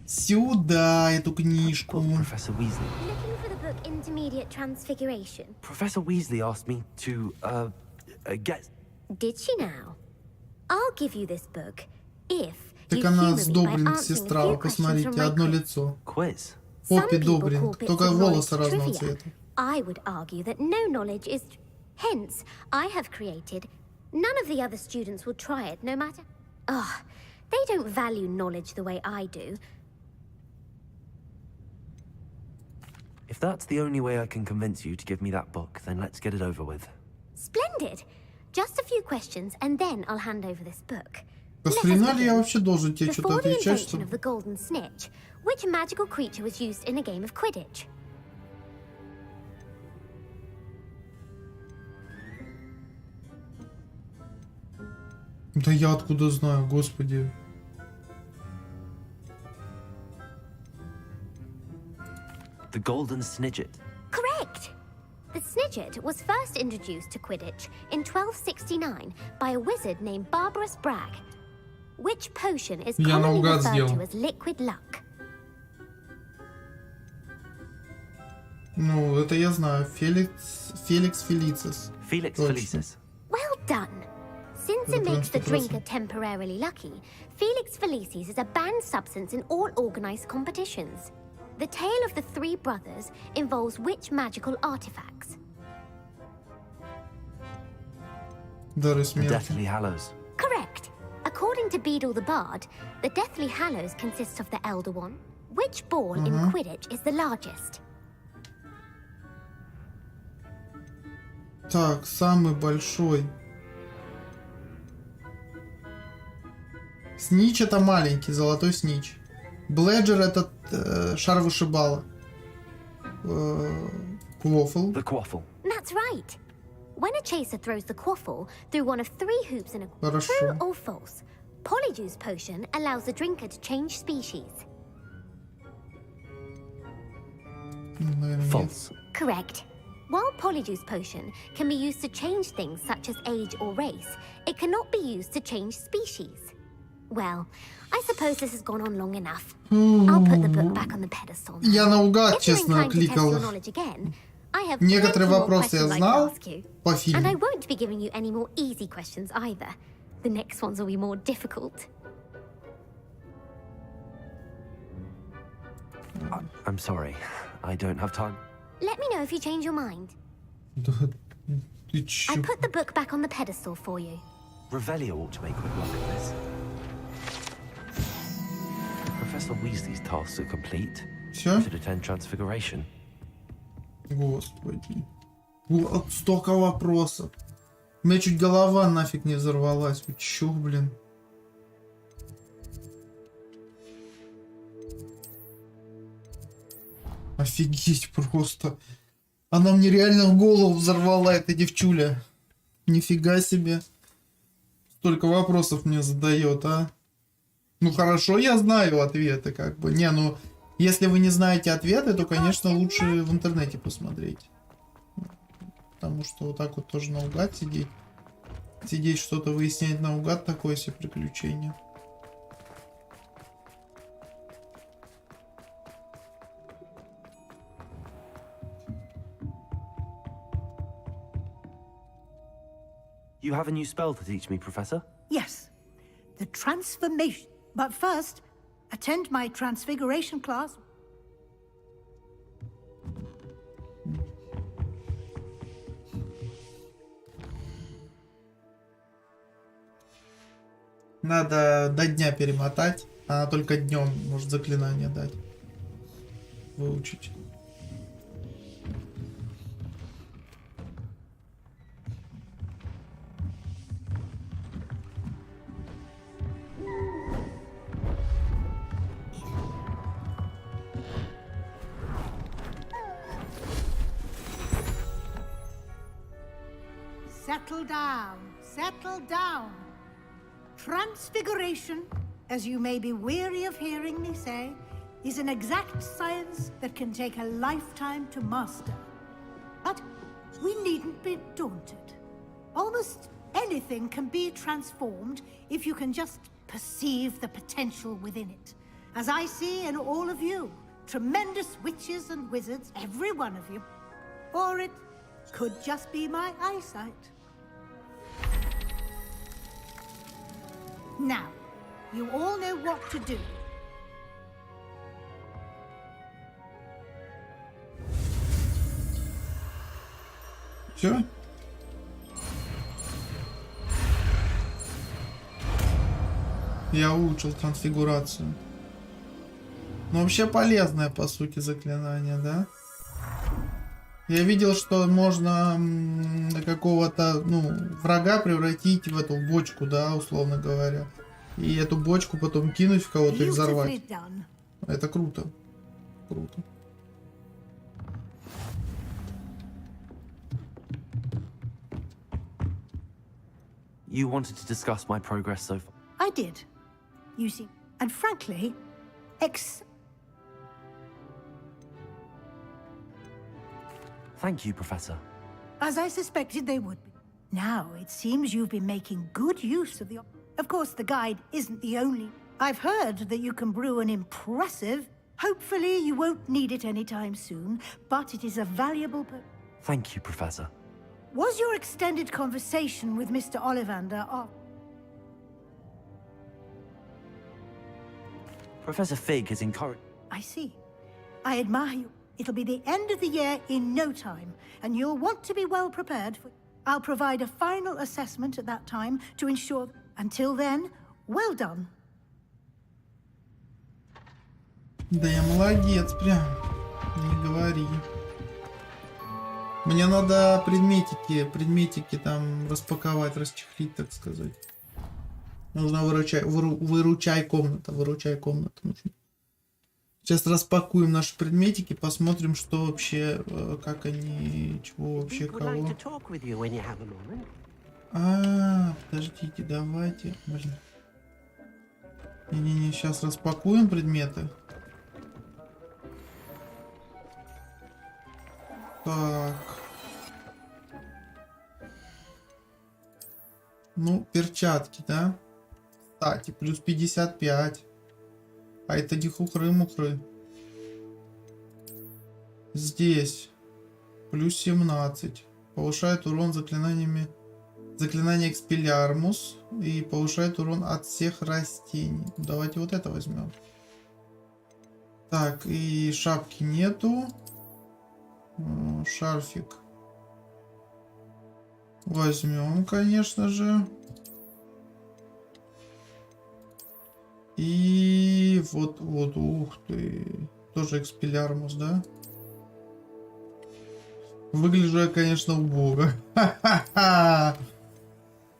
S1: Сюда эту книжку.
S3: Professor Weasley.
S11: Looking for the book Intermediate Transfiguration.
S3: Professor Weasley asked me to, get...
S11: Did she now? I'll give you this book if
S1: Так
S11: you
S1: она
S11: humor me by
S1: сдобрена,
S11: answering a
S1: сестра,
S11: few
S1: вы
S11: questions
S1: посмотрите,
S11: from my
S1: одно
S11: quiz.
S1: лицо.
S3: Quiz?
S11: Some
S1: Поппи
S11: people
S1: Добрин,
S11: call bits
S1: только
S11: of
S1: волосы
S11: knowledge
S1: разного
S11: trivia.
S1: цвета.
S11: I would argue that no knowledge is... Hence, I have created... None of the other students will try it, no matter... Oh, they don't value knowledge the way I do.
S3: If that's the only way I can convince you to give me that book, then let's get it over with.
S11: Splendid! Just a few questions, and then I'll hand over this book.
S1: Да с хрена ли я вообще должен тебе что-то
S11: Before the
S1: отвечать,
S11: invention
S1: что...
S11: of the golden snitch, which magical creature was used in a game of Quidditch?
S1: Да я откуда знаю, господи.
S3: The golden snidget.
S11: Correct! The Snidget was first introduced to Quidditch in 1269 by a wizard named Barbarous Bragg, which potion is
S1: Я
S11: commonly
S1: наугад
S11: referred
S1: сделал.
S11: to as liquid luck.
S1: Ну, это я знаю. Феликс Фелицис.
S3: Felix
S1: Точно.
S3: Felicis.
S11: Well done! Since it
S1: Это
S11: makes the
S1: прям 100%.
S11: drinker temporarily lucky, Felix Felicis is a banned substance in all organized competitions. The tale of the three brothers involves which magical artifacts?
S1: Дары
S3: The
S1: смерти.
S3: Deathly Hallows.
S11: Correct. According to Beadle the Bard, the Deathly Hallows consists of the Elder One. Which ball in Quidditch is the largest?
S1: Так, самый большой. Снич это маленький, золотой снич. Бледжер это шар вышибала. Квофл.
S3: The Quaffle.
S11: That's right. When a chaser throws the quaffle through one of three hoops in a
S1: Хорошо.
S11: true or false, Polyjuice Potion allows the drinker to change species.
S1: Наверное, нет.
S3: False.
S11: Correct. While Polyjuice Potion can be used to change things such as age or race, it cannot be used to change species. Well, I suppose this has gone on long enough. I'll put the book back on the pedestal. now.
S1: Я наугад,
S11: If you're
S1: честно,
S11: inclined to test
S1: кликал.
S11: your knowledge again, I have
S1: Некоторые
S11: plenty more
S1: вопросы я
S11: questions I
S1: знал
S11: can ask you.
S1: по
S11: And I
S1: фильму.
S11: won't be giving you any more easy questions either. The next ones will be more difficult.
S3: I'm sorry. I don't have time.
S11: Let me know if you change your mind.
S1: Да ты
S11: I
S1: чё?
S11: put the book back on the pedestal for you.
S3: Revelio ought to make quick work of this. Professor Weasley's tasks are complete.
S1: Всё?
S3: Should attend Transfiguration.
S1: Господи. Вот столько вопросов. У меня чуть голова нафиг не взорвалась. Вы чё, блин? Офигеть просто. Она мне реально голову взорвала, эта девчуля. Нифига себе. Столько вопросов мне задает, а. Ну хорошо, я знаю ответы, как бы. Не, ну, если вы не знаете ответы, то, конечно, лучше в интернете посмотреть. Потому что вот так вот тоже наугад сидеть. Сидеть что-то выяснять наугад, такое себе приключение.
S3: You have a new spell to teach me, Professor?
S12: Yes, the transformation. But first, attend my transfiguration class.
S1: Надо до дня перемотать. Она только днем может заклинание дать. Выучить.
S12: Settle down, settle down. Transfiguration, as you may be weary of hearing me say, is an exact science that can take a lifetime to master. But we needn't be daunted. Almost anything can be transformed if you can just perceive the potential within it. As I see in all of you, tremendous witches and wizards, every one of you. Or it could just be my eyesight. Now, you all know what to do.
S1: Все? Я улучшил конфигурацию. Ну, вообще полезное, по сути, заклинание, да? Я видел, что можно какого-то, ну, врага превратить в эту бочку, да, условно говоря. И эту бочку потом кинуть в кого-то и взорвать. Это круто. Круто.
S3: You wanted to discuss my progress so far.
S12: I did. You see, and frankly,
S3: Thank you, Professor.
S12: As I suspected they would be. Now, it seems you've been making good use of the... Of course, the guide isn't the only... I've heard that you can brew an impressive... Hopefully, you won't need it anytime soon, but it is a valuable...
S3: Thank you, Professor.
S12: Was your extended conversation with Mr. Ollivander of...
S3: Professor Fig has encouraged...
S12: I see. I admire you. It'll be the end of the year in no time, and you'll want to be well prepared for... I'll provide a final assessment at that time to ensure... Until then, well done.
S1: Да я молодец прям. Не говори. Мне надо предметики там распаковать, расчехлить, так сказать. Нужно выручай комната нужно. Сейчас распакуем наши предметики, посмотрим, что вообще, как они, чего вообще, кого. Подождите, давайте. Блин. Не-не-не, сейчас распакуем предметы. Так. Ну, перчатки, да? Кстати, плюс 55. А это не хухры-мухры. Здесь. Плюс 17. Повышает урон заклинаниями. Заклинание Экспеллиармус. И повышает урон от всех растений. Давайте вот это возьмем. Так, и шапки нету. Шарфик. Возьмем, конечно же. И вот, ух ты. Тоже Экспеллиармус, да? Выгляжу я, конечно, убого. Ха-ха-ха!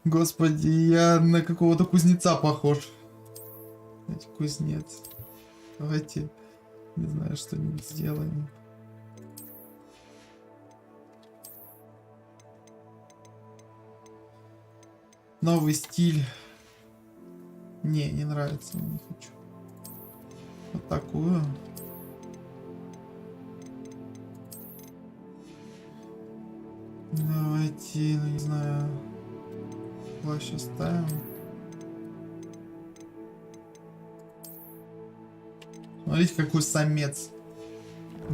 S1: Господи, я на какого-то кузнеца похож. Кузнец. Давайте, не знаю, что-нибудь сделаем. Новый стиль. Не нравится, не хочу. Вот такую. Давайте, ну не знаю. Плащ оставим. Смотрите, какой самец.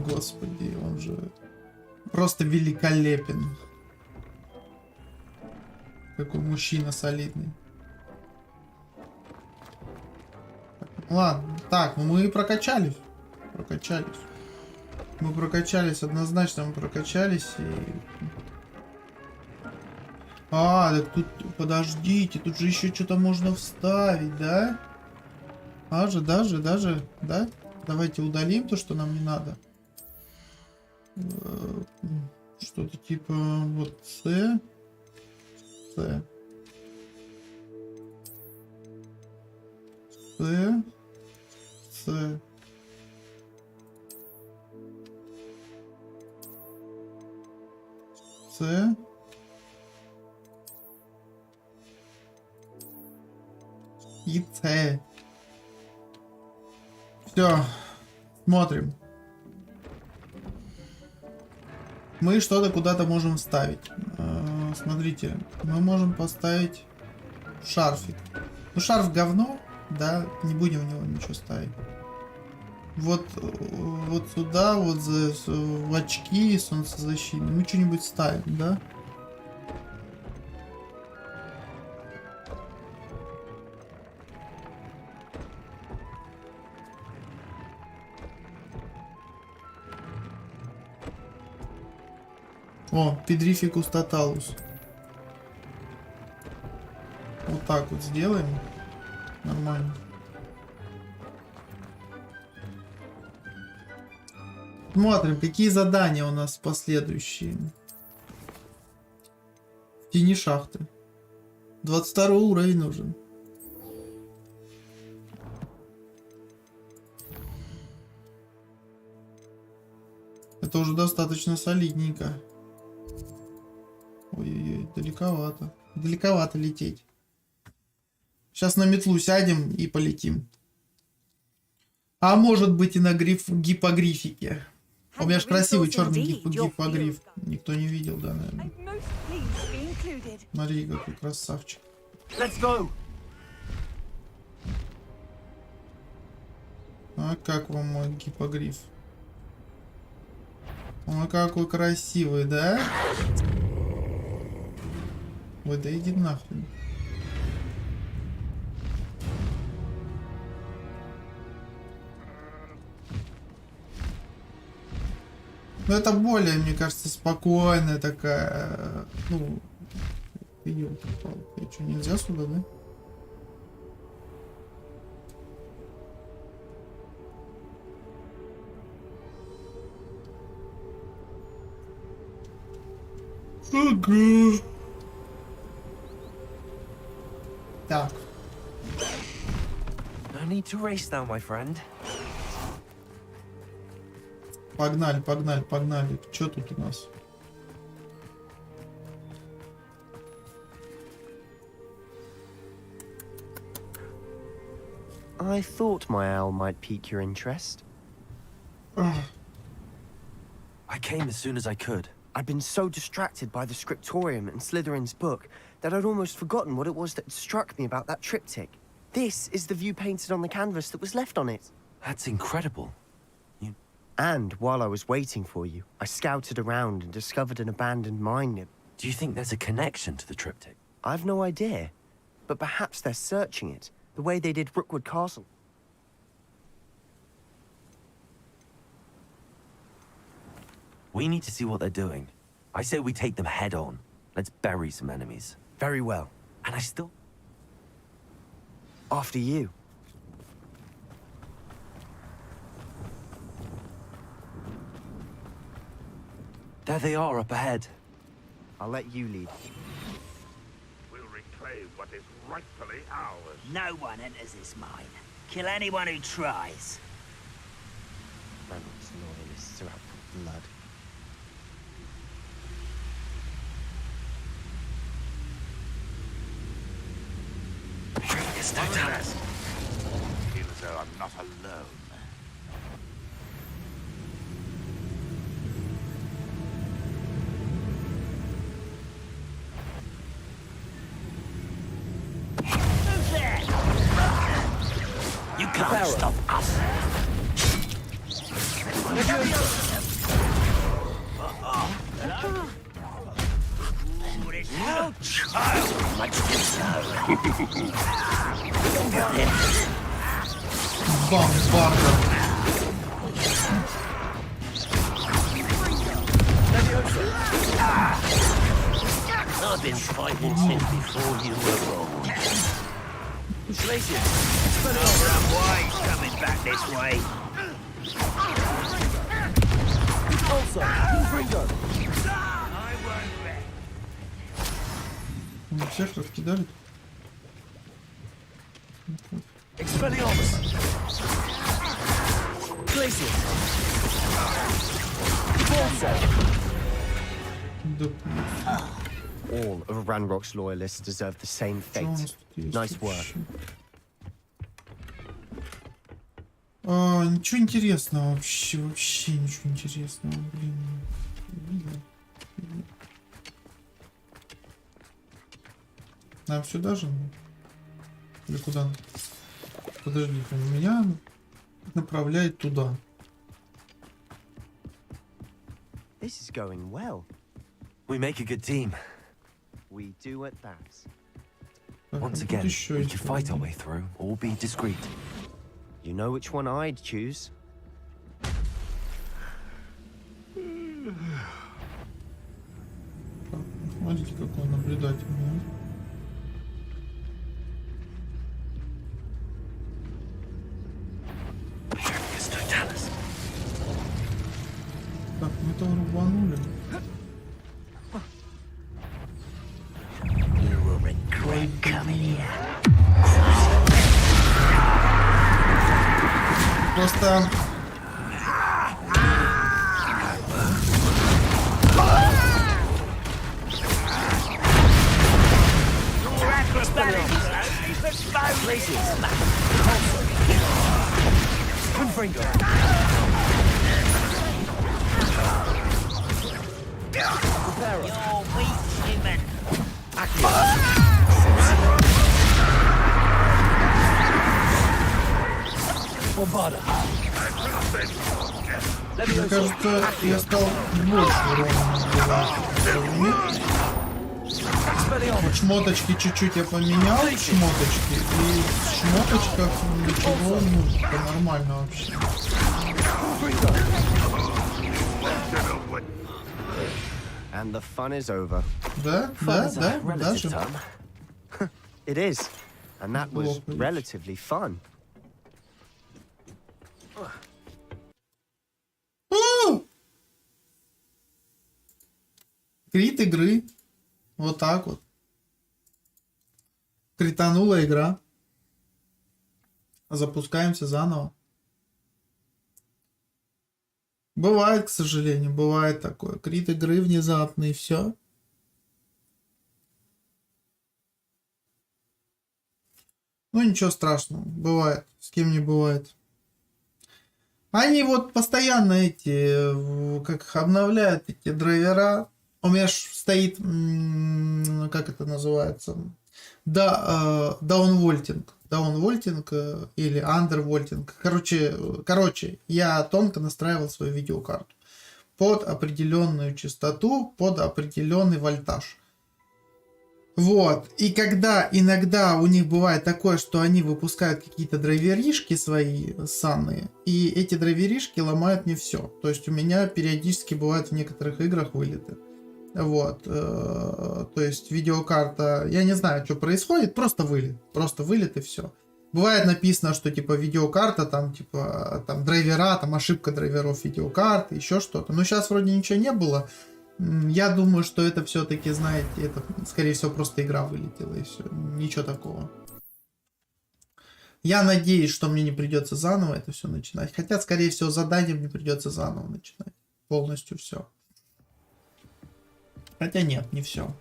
S1: Господи, он же просто великолепен. Какой мужчина солидный. Ладно, так, ну мы прокачались. Мы прокачались, однозначно мы прокачались. И... так тут, подождите, тут же еще что-то можно вставить, да? Даже, да? Давайте удалим то, что нам не надо. Что-то типа вот С. И С. Все, смотрим. Мы что-то куда-то можем вставить. Смотрите, мы можем поставить шарфик. Ну, шарф говно, да, не будем в него ничего ставить. Вот сюда, вот в очки солнцезащитные мы что-нибудь ставим, да? О, Педрификус Тоталус. Вот так вот сделаем. Нормально. Смотрим, какие задания у нас последующие. В тени шахты. 22 уровень нужен. Это уже достаточно солидненько. Ой-ой-ой, далековато. Далековато лететь. Сейчас на метлу сядем и полетим. А может быть и на гипогрифике. У меня же красивый черный гипогриф. Никто не видел, да, наверное. Смотри, какой красавчик.
S10: Let's go.
S1: А как вам мой гипогриф? Ой, какой красивый, да? Ой, да иди нахуй. Ну это более, мне кажется, спокойная такая. Ну, ёлки-палки. Что, нельзя сюда, да? Ага. Так.
S3: No need to race now, my friend.
S1: Погнали, погнали, погнали. Что тут у нас?
S2: I thought my owl might pique your interest.
S3: I came as soon as I could.
S2: I'd been so distracted by the scriptorium and Slytherin's book that I'd almost forgotten what it was that struck me about that triptych. This is the view painted on the canvas that was left on it.
S3: That's incredible.
S2: And while I was waiting for you, I scouted around and discovered an abandoned mine near.
S3: Do you think there's a connection to the triptych?
S2: I've no idea, but perhaps they're searching it, the way they did Rookwood Castle.
S3: We need to see what they're doing. I say we take them head on. Let's bury some enemies.
S2: Very well.
S3: And I still...
S2: After you.
S3: There they are up ahead.
S2: I'll let you lead.
S9: We'll reclaim what is rightfully ours.
S7: No one enters this mine. Kill anyone who tries.
S2: Reynolds loyalists are out for blood.
S9: Feel as though I'm not alone.
S7: You can't stop us. No child much to I've been fighting since before you were born. Wise coming back this way.
S1: Всех раскидали.
S10: Expelliarmus. Glacier.
S2: All of Ranrock's loyalists deserve the same fate. Nice work.
S1: Ничего интересного вообще ничего интересного, блин. Нам сюда же? Или куда? Подожди, меня направляет туда.
S2: This is going well.
S3: We make a good team.
S2: We do at that.
S3: Once again, we can fight our way through or be discreet.
S2: You know which one I'd choose.
S1: Смотрите, какой наблюдательный. Так, мы там рубанули. Просто... Мне кажется, я стал больше урона. Шмоточки чуть-чуть я поменял, шмоточки, и в шмоточках ничего, ну, это нормально вообще.
S2: And the fun is over.
S1: Да, даже.
S2: It is, and that was relatively fun.
S1: Крит игры. Вот так вот. Кританула игра. Запускаемся заново. Бывает, к сожалению, бывает такое. Крит игры внезапно и все. Ну ничего страшного. Бывает. С кем не бывает. Они вот постоянно эти, как их обновляют, эти драйвера. У меня ж стоит, как это называется, даунвольтинг или андервольтинг. Короче, я тонко настраивал свою видеокарту под определенную частоту, под определенный вольтаж. Вот. И когда иногда у них бывает такое, что они выпускают какие-то драйверишки свои санные, и эти драйверишки ломают мне все. То есть у меня периодически бывают в некоторых играх вылеты. Вот, то есть видеокарта, я не знаю, что происходит, просто вылет и все. Бывает написано, что типа видеокарта, там типа там драйвера, там ошибка драйверов видеокарты, еще что-то. Но сейчас вроде ничего не было. Я думаю, что это все-таки, знаете, это скорее всего просто игра вылетела и все, ничего такого. Я надеюсь, что мне не придется заново это все начинать, хотя скорее всего задание мне придется заново начинать, полностью все. Хотя нет, не все.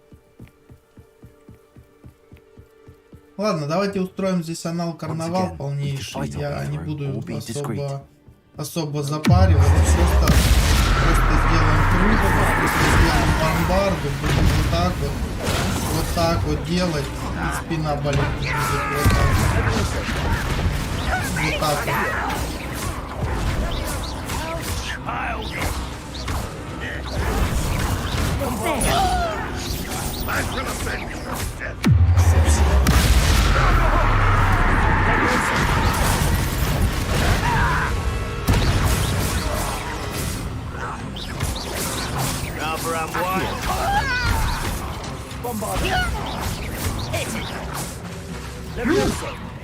S1: Ладно, давайте устроим здесь анал-карнавал полнейший. Я не буду особо запариваться. Просто сделаем круто, просто сделаем бомбарду. Будем вот так вот делать. И спина болит. Вот так вот.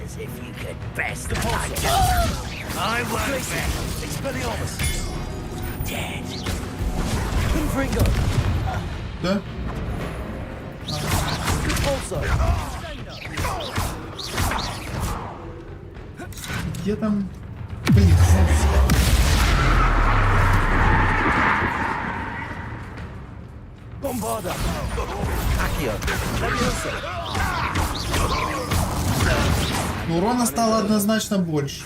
S7: As if you could best I won't best. Expelliarmus. Dead. Confringo.
S1: Да? Где там? Блин.
S10: Бомбарда. Акио.
S1: Урона стало однозначно больше.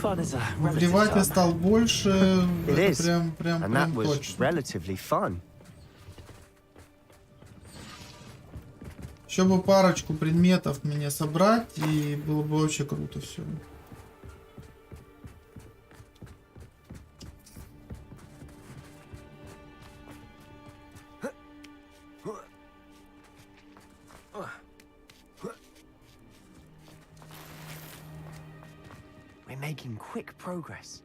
S1: Вливатель стал больше. Это прям точно. Еще бы парочку предметов мне собрать, и было бы вообще круто все.
S2: We're making quick progress.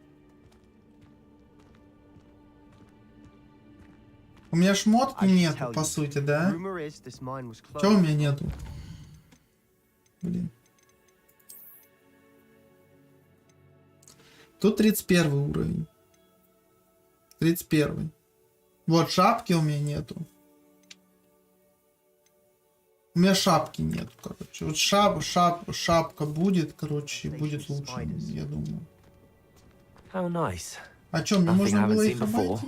S1: У меня шмотки нету, по сути, да? Чего у меня нету? Блин. Тут 31 уровень. 31. Вот шапки у меня нету. У меня шапки нету, короче. Вот шапка будет, короче, будет лучше, я думаю. А что, мне можно было их обойти?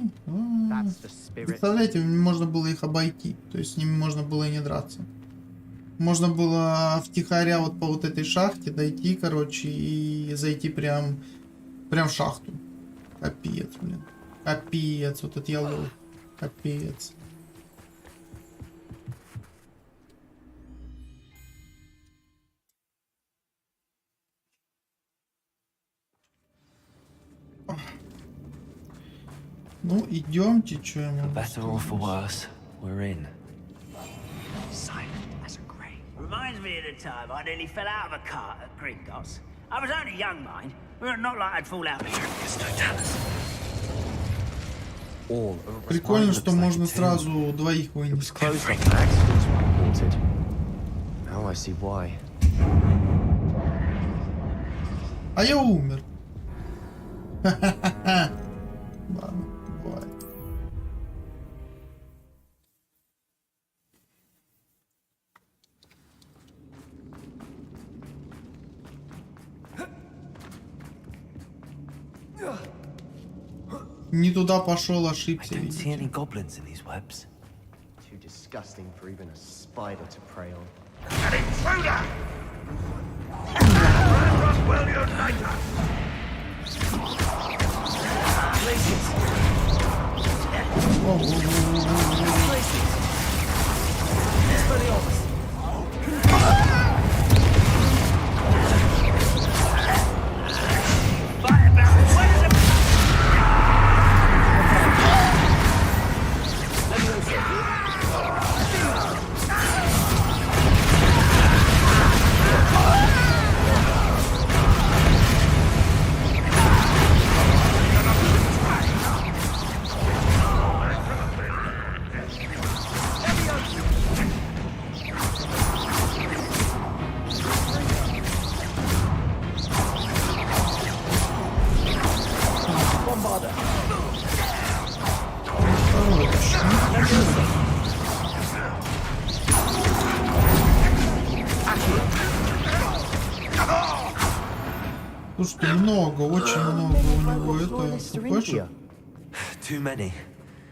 S1: Представляете, мне можно было их обойти. То есть с ними можно было и не драться. Можно было втихаря вот по вот этой шахте дойти, короче, и зайти прям в шахту. Капец, блин. Капец, вот это я лох. Капец. Ну, идемте, что я могу
S3: Better or for
S1: сказать.
S3: worse, we're in.
S7: Silent as a grave. Reminds me of the time I nearly fell out of a cart at Gringotts. I was only young, mind. Not like I'd fall out of
S1: Прикольно, что можно сразу двоих вынести.
S2: Now I see why.
S1: А я умер. Ха-ха-ха. Ладно, бывает. Не туда пошел, ошибся.
S3: I don't see any
S1: Видите?
S3: goblins in these webs.
S2: Too disgusting for even a spider to prey on.
S9: An intruder! Roswell Uniter!
S1: Слушайте, много, очень много у него это ХПшек.
S3: Too many.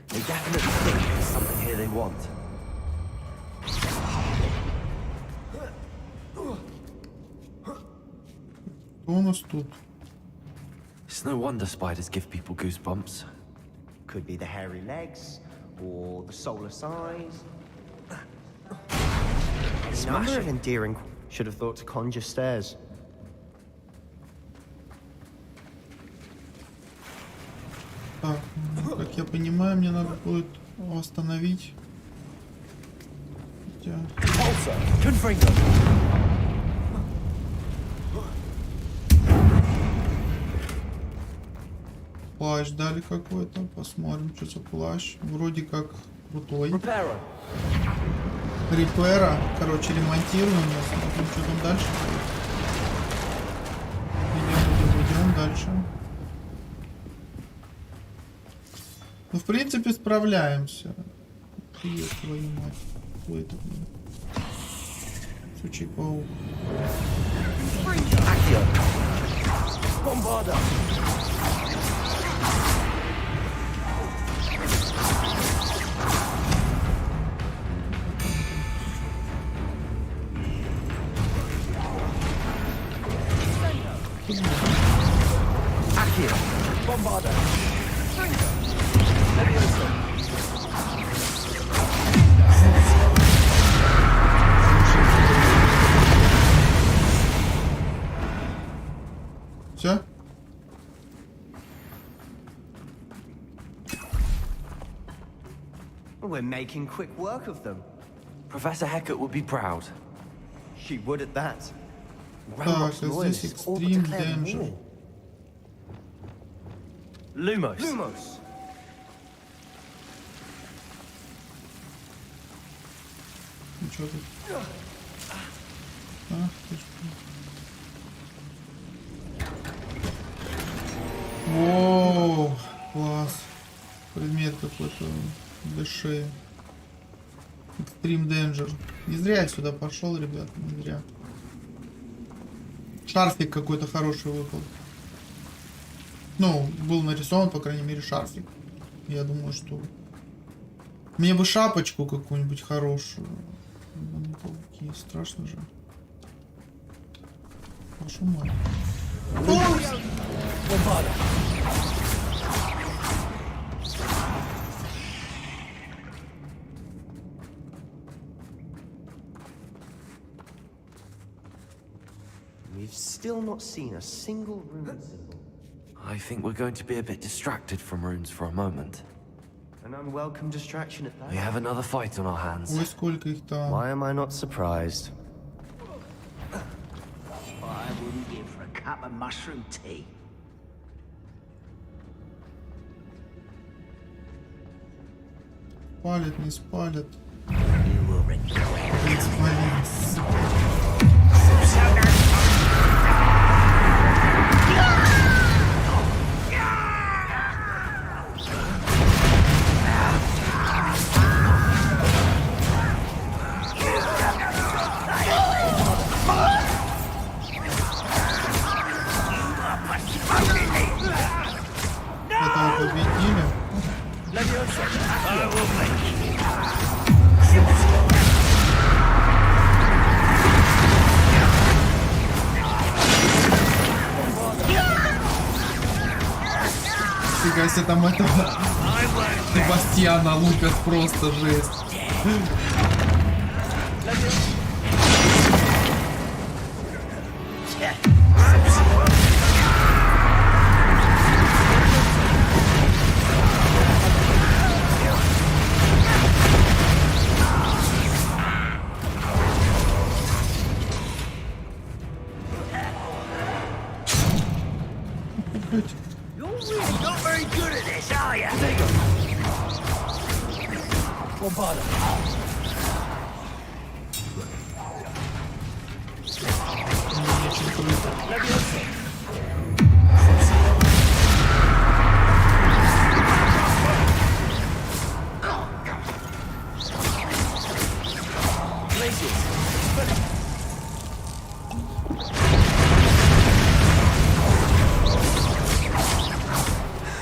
S3: They definitely think there's something here they want.
S1: Что у нас тут?
S3: It's no wonder spiders give people goosebumps.
S2: Could be the hairy legs, or the soulless eyes. A number of endearing. Should have thought to conjure stairs.
S1: Так, как я понимаю, мне надо будет восстановить. Хотя... Плащ дали какой-то. Посмотрим, что за плащ. Вроде как крутой. Репера. Короче, ремонтируем. Смотрим, что там дальше. Идем дальше. Ну, в принципе, справляемся. Привет, твою мать. Кто это, блин? Сучий паук. Все?
S2: We're making quick work of them.
S3: Professor Hecat would be proud.
S2: She would at that.
S1: Так,
S2: Robots
S1: а здесь
S2: loyalists all but
S1: Extreme
S2: declared
S1: Danger.
S2: war.
S3: Lumos.
S2: Lumos!
S1: Ну что тут? А, ты ж... Воу, класс. Предмет какой-то для шеи. Extreme Danger. Не зря я сюда пошел, ребят, не зря. Шарфик какой-то хороший выпал. Ну, был нарисован, по крайней мере, шарфик. Я думаю, что... Мне бы шапочку какую-нибудь хорошую. Пауки, страшно же. Вашу мать.
S2: We've still not seen a single rune symbol.
S3: I think we're going to be a bit distracted from runes for a moment.
S2: An unwelcome distraction at that.
S3: We have another fight on our hands.
S1: Ой, сколько их там.
S2: Why am I not surprised?
S7: I wouldn't give for a cup of mushroom tea.
S1: Спалят, не спалят.
S7: You will regret
S1: Не спалят. Этого победили. Фига себе, там этого Себастьяна Лукас просто жесть.
S7: You're really not very good at this, are you?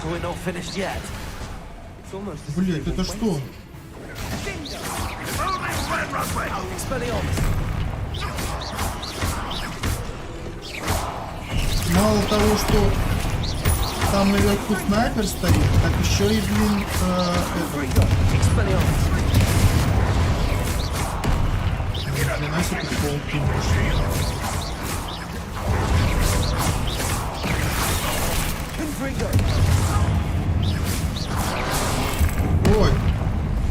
S3: We're not finished yet.
S1: Блять, это что? Мало того, что там наверху снайпер стоит, так еще и, блин, Для нас это пауки. Ой,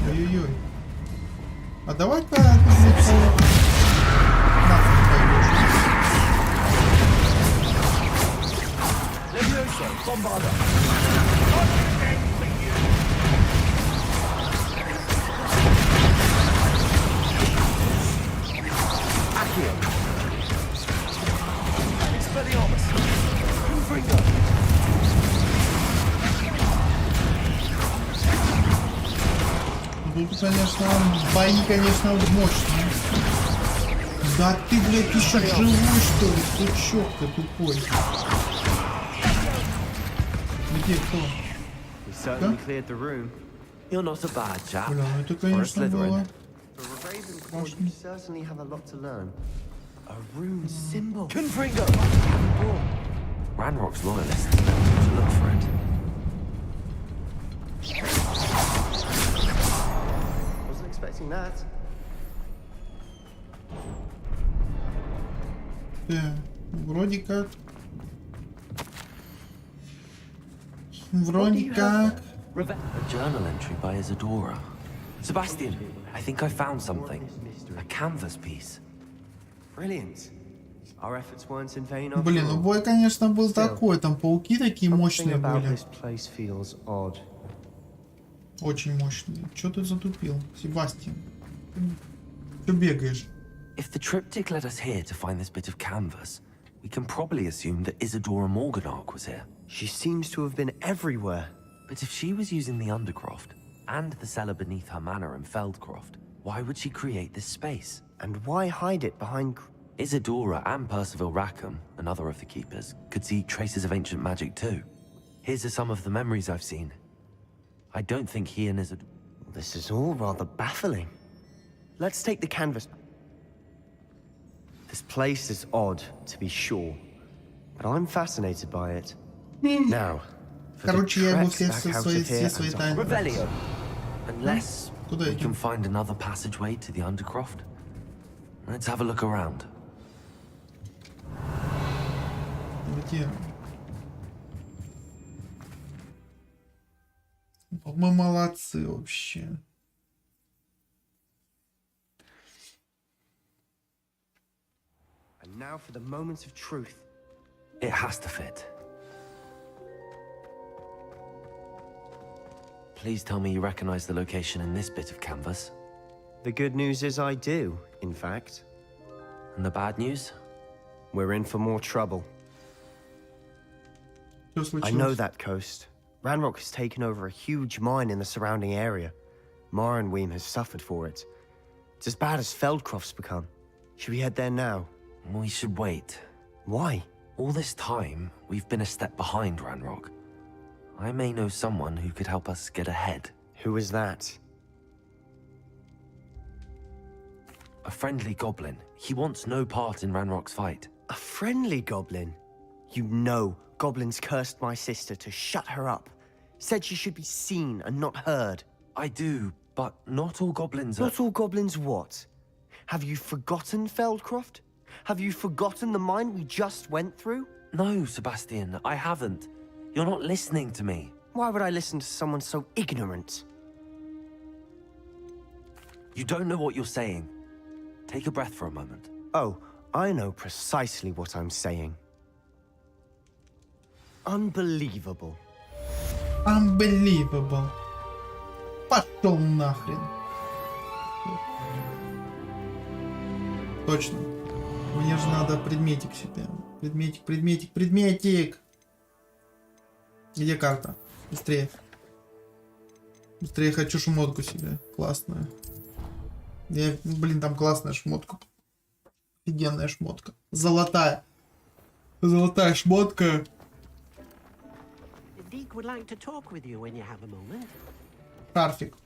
S1: ой-ой-ой. А давай-ка нахуй пойдешь. Тут, конечно, бои, конечно, мощные. Да ты, блядь, еще живой, что ли? Сучок ты тупой. Где кто? Да?
S3: You're not a bad chap.
S1: Бля, ну это, конечно, было.
S2: Certainly have a lot to learn. A rune symbol.
S3: Ranrock's loyalists know to look for it.
S2: Wasn't expecting that.
S1: Вроде как. Вроде как.
S3: A journal entry by Isadora. Sebastian, I think I found something. A canvas piece.
S2: Brilliant. Our efforts weren't in vain.
S1: Блин, ну бой, конечно, был такой. Там пауки такие мощные были. Очень мощные. Чё ты затупил, Себастьян? Чё бегаешь?
S3: If the triptych led us here to find this bit of canvas, we can probably assume that Isadora Morganark was here.
S2: She seems to have been everywhere.
S3: But if she was using the Undercroft and the cellar beneath her manor in Feldcroft, why would she create this space?
S2: And why hide it behind...
S3: Isadora and Percival Rackham, another of the keepers, could see traces of ancient magic too. Here's some of the memories I've seen. I don't think he and Isadora...
S2: This is all rather baffling. Let's take the canvas. This place is odd, to be sure, but I'm fascinated by it. Now, for
S1: Короче,
S2: the
S1: я его
S2: treks back out of here
S1: свои
S2: and
S1: тайны.
S3: Revelio. Unless
S1: Куда
S3: we
S1: идем?
S3: can find another passageway to the Undercroft. Let's have a look around.
S1: Где? Мы молодцы вообще.
S2: And now for the moment of truth.
S3: It has to fit. Please tell me you recognize the location in this bit of canvas.
S2: The good news is I do, in fact.
S3: And the bad news?
S2: We're in for more trouble. I know that coast. Ranrock has taken over a huge mine in the surrounding area. Morinweem has suffered for it. It's as bad as Feldcroft's become. Should we head there now?
S3: We should wait.
S2: Why?
S3: All this time, we've been a step behind Ranrock. I may know someone who could help us get ahead.
S2: Who is that?
S3: A friendly goblin. He wants no part in Ranrock's fight.
S2: A friendly goblin? You know goblins cursed my sister to shut her up. Said she should be seen and not heard.
S3: I do, but not all goblins are...
S2: Not all goblins what? Have you forgotten Feldcroft? Have you forgotten the mine we just went through?
S3: No, Sebastian, I haven't. You're not listening to me.
S2: Why would I listen to someone so ignorant?
S3: You don't know what you're saying. Take a breath for a moment.
S2: Oh, I know precisely what I'm saying. Unbelievable.
S1: Unbelievable. Пошел нахрен. Точно. Мне же надо предметик себе. Предметик. Где карта? Быстрее. Быстрее хочу шмотку себе. Классную. Блин, там классная шмотка. Офигенная шмотка. Золотая. Золотая шмотка. Шарфик.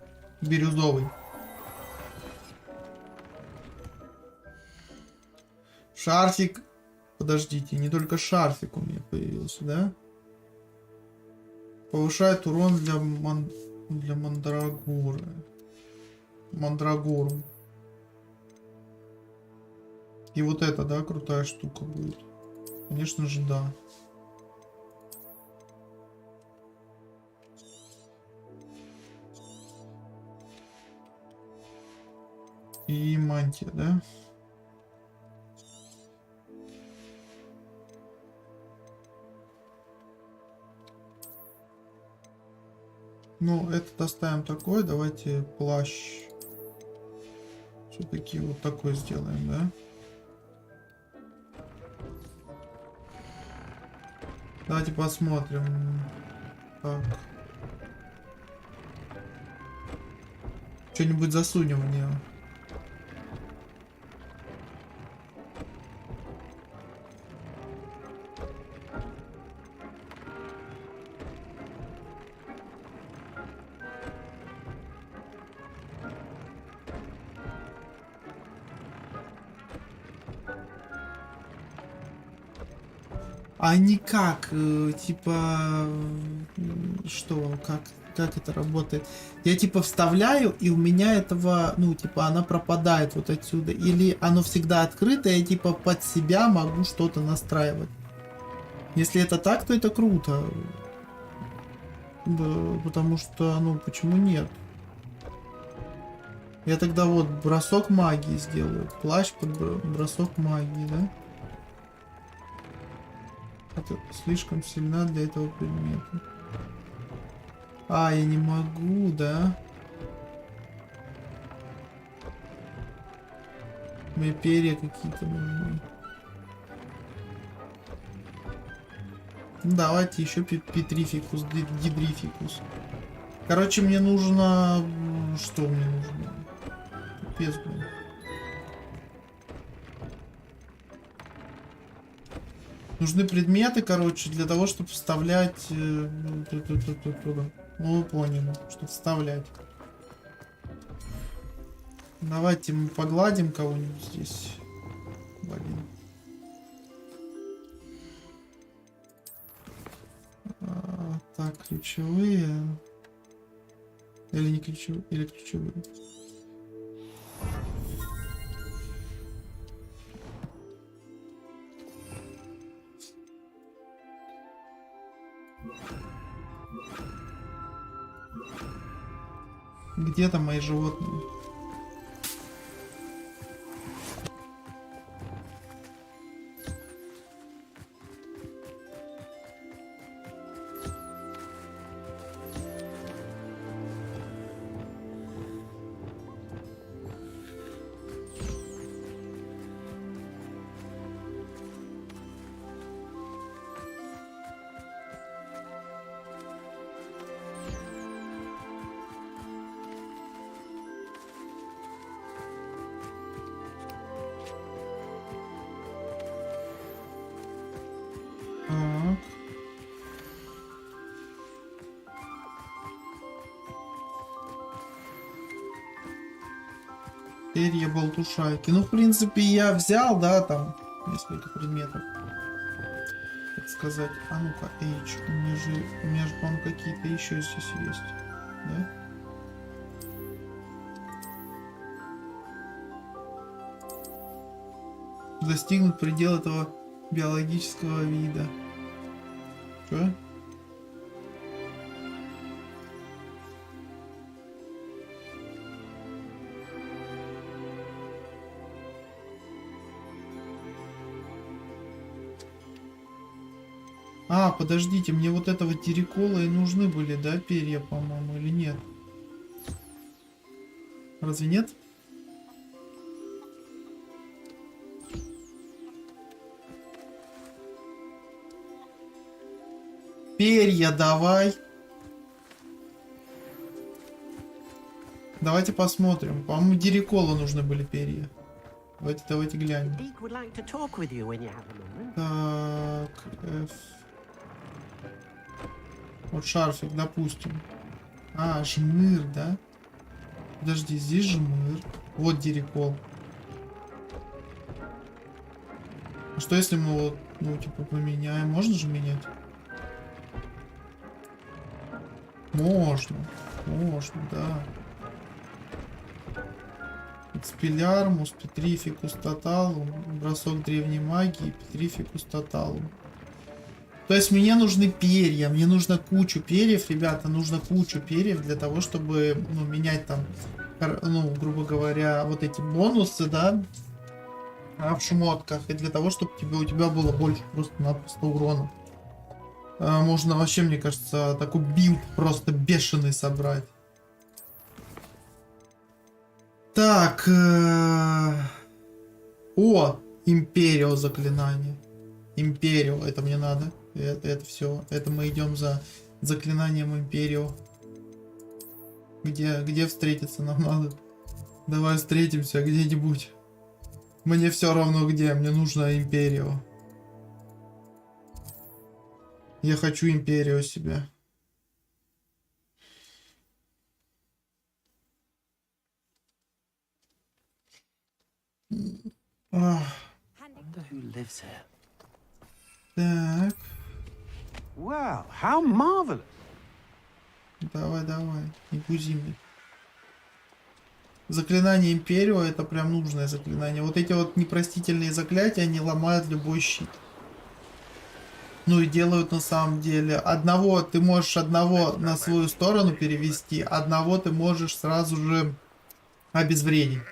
S1: Бирюзовый. Шарфик. Подождите, не только шарфик у меня появился, да? Повышает урон для мандрагоры. Мандрагору. И вот это, да, крутая штука будет. Конечно же, да. И мантия, да? Ну, это оставим такой. Давайте плащ. Все-таки вот такой сделаем, да? Давайте посмотрим. Так. Что-нибудь засунем в нее. А никак, типа, что, как это работает? Я типа вставляю, и у меня этого, ну, типа, она пропадает вот отсюда. Или оно всегда открыто, я типа под себя могу что-то настраивать. Если это так, то это круто. Да, потому что, ну, почему нет? Я тогда вот бросок магии сделаю. Плащ под бросок магии, да? Это слишком сильна для этого предмета. А, я не могу, да? Мне перья какие-то нужны. Ну, давайте еще петрификус, гидрификус. Короче, мне нужно... Что мне нужно? Пипец, блин. Нужны предметы, короче, для того, чтобы вставлять... Ну, вы поняли, чтобы вставлять. Давайте мы погладим кого-нибудь здесь. Блин. Так, ключевые. Или не ключевые? Или ключевые? Где там мои животные? Перья болтушайки. Ну, в принципе, я взял, да, там несколько предметов. Так сказать. А ну-ка, H. У меня же, по-моему, какие-то еще здесь есть. Да? Достигнут предел этого биологического вида. Что? А, подождите, мне вот этого террикола и нужны были, да, перья, по-моему, или нет? Разве нет? Перья давай. Давайте посмотрим. По-моему, террикола нужны были перья. Давайте глянем. Так, F. Вот шарфик, допустим. А, жмыр, да? Подожди, здесь жмыр. Вот террикол. А что если мы вот, ну, типа, поменяем? Можно же менять? Можно, да. Экспеллярмус, петрификус тоталум, бросок древней магии, петрификус тоталум. То есть мне нужны перья, мне нужно кучу перьев, ребята, нужно кучу перьев для того, чтобы, ну, менять там, ну, грубо говоря, вот эти бонусы, да, в шмотках, и для того, чтобы у тебя было больше просто-напросто урона. Можно вообще, мне кажется, такой билд просто бешеный собрать. Так. О, Империо заклинание. Империо, это мне надо. Это все. Это мы идем за заклинанием Империо. Где встретиться нам надо? Давай встретимся где-нибудь. Мне все равно где. Мне нужно Империо. Я хочу Империо себе. Так.
S10: Wow, how marvelous.
S1: Давай, не бузи мне. Заклинание Империо — это прям нужное заклинание. Вот эти вот непростительные заклятия, они ломают любой щит. Ну и делают на самом деле. Ты можешь одного на свою сторону перевести, одного ты можешь сразу же обезвредить.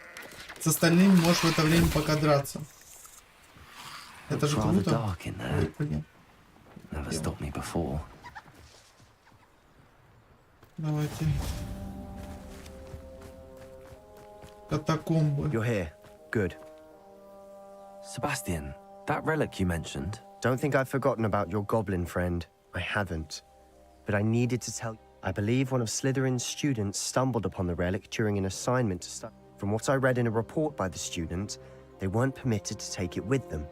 S1: С остальными можешь в это время пока драться. Это же круто. Ой, блин. Давайте. Катакомбы.
S2: You're here. Good.
S3: Sebastian, that relic you mentioned.
S2: Don't think I've forgotten about your goblin friend. I haven't. But I needed to tell you. I believe one of Slytherin's students stumbled upon the relic during an assignment to study. From what I read in a report by the student, they weren't permitted to take it with them.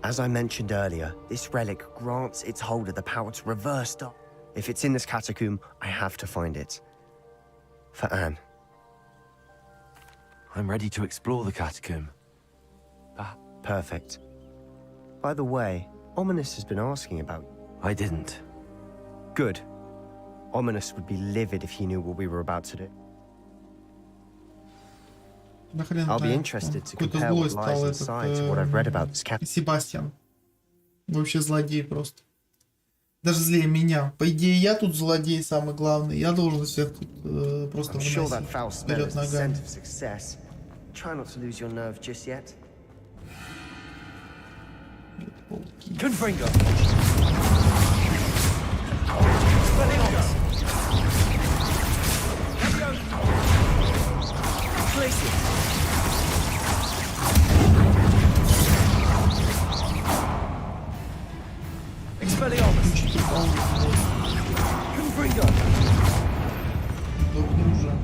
S2: As I mentioned earlier, this relic grants its holder the power to reverse dark. If it's in this catacomb, I have to find it. For Anne.
S3: I'm ready to explore the catacomb.
S2: Perfect. By the way, Ominous has been asking about you.
S3: I didn't.
S2: Good. Ominous would be livid if he knew what we were about to do. I'll be interested to compare what lies inside to what I've read about this cat.
S1: Себастьян. Вообще злодей просто. Даже злее меня. По идее, я тут злодей самый главный. Я должен всех тут просто
S2: I'm sure that
S1: выносить
S2: foul smell
S1: вперед
S2: is the
S1: ногами.
S2: scent of success. Try not to lose your nerve just yet.
S3: Confringo.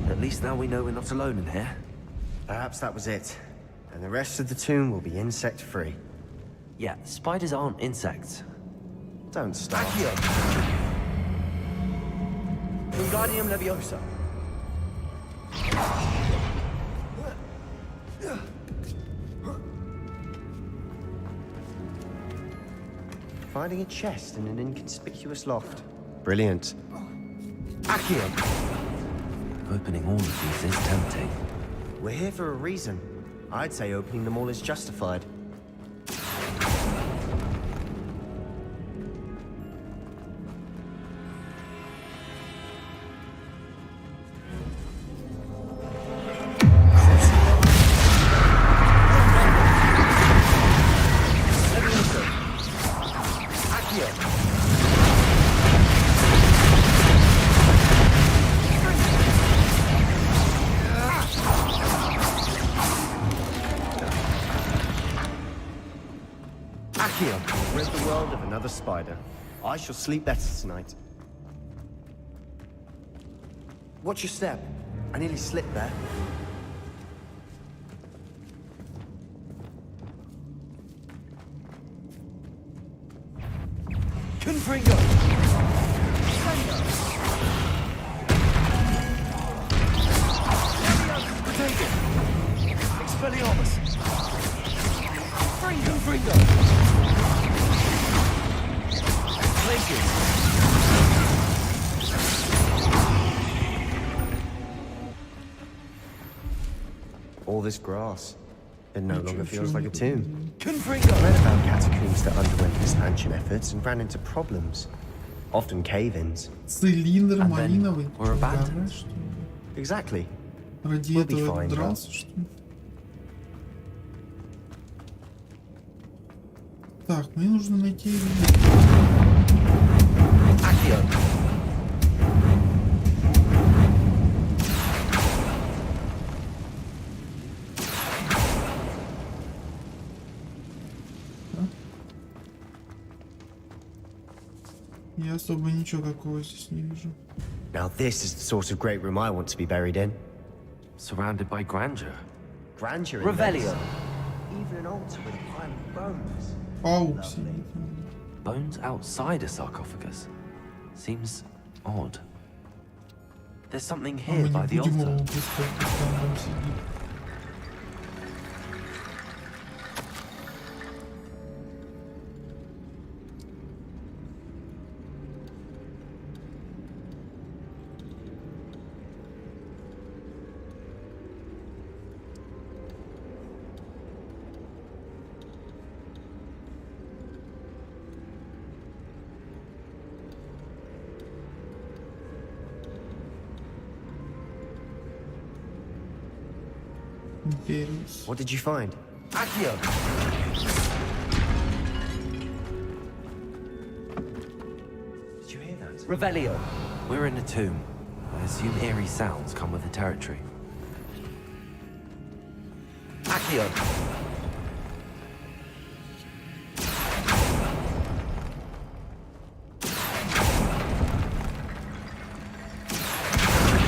S3: At least now we know we're not alone in here.
S2: Perhaps that was it. And the rest of the tomb will be insect-free.
S3: Yeah, spiders aren't insects.
S2: Don't start.
S3: Wingardium Leviosa.
S2: Finding a chest in an inconspicuous loft. Brilliant.
S3: Accio. Opening all of these is tempting.
S2: We're here for a reason. I'd say opening them all is justified. Rid the world of another spider. I shall sleep better tonight. Watch your step. I nearly slipped there.
S3: Confringo. Take it. Expelliarmus. Confringo.
S2: All this grass. It no longer feels like a tomb.
S3: Confringo.
S2: I read about catacombs that underwent expansion efforts and ran into problems. Often cave-ins.
S1: Цилиндр
S3: And then
S1: малиновый.
S3: we're abandoned.
S1: Что ли?
S2: Exactly.
S1: Ради
S2: We'll be
S1: этого
S2: fine,
S1: дрался, что ли? Так, мне нужно найти...
S3: Accio.
S1: Я особо ничего такого здесь не вижу.
S2: Now this is the sort of great room I want to be buried in.
S3: Surrounded by grandeur.
S2: Grandeur.
S3: Revelio.
S2: Even an altar with a pile of bones.
S1: Паук сидит.
S3: Bones outside a sarcophagus. Seems odd. There's something
S1: А мы
S3: here by
S1: не
S3: the
S1: будем его
S3: altar.
S1: пускать, пускай он там сидит. Империус.
S2: What did you find?
S3: Accio.
S2: Did you hear that?
S3: Revelio. We're in a tomb. I assume eerie sounds come with the territory. Accio.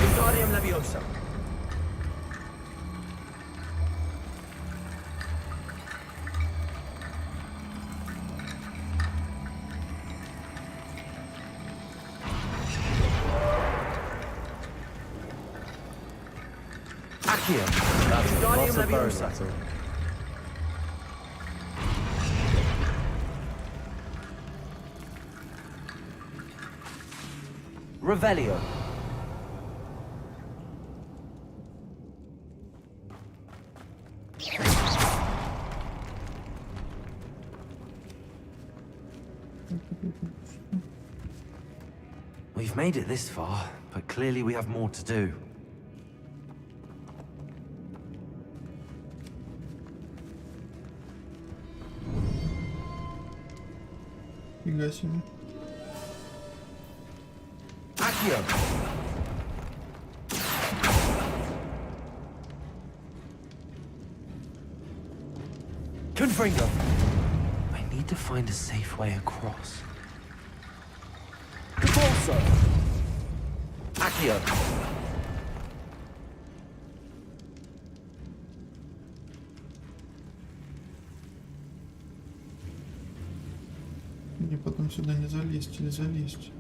S3: Wingardium Leviosa. Accio. Wingardium
S2: Lots of bone
S3: Leviosa.
S2: rattle.
S3: Revelio. We've made it this far, but clearly we have more to do.
S1: Фига себе.
S3: Accio! Confringo! I need to find a safe way across. Capolso! Accio!
S1: Мне потом сюда не залезть или залезть.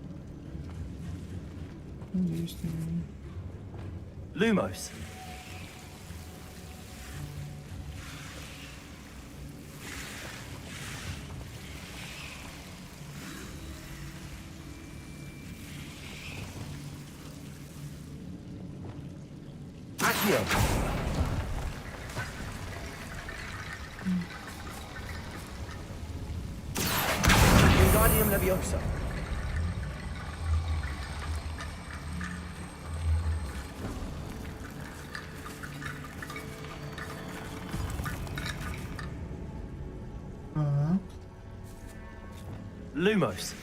S1: Здесь, наверное.
S3: Lumos! Accio! Wingardium Leviosa! Lumos.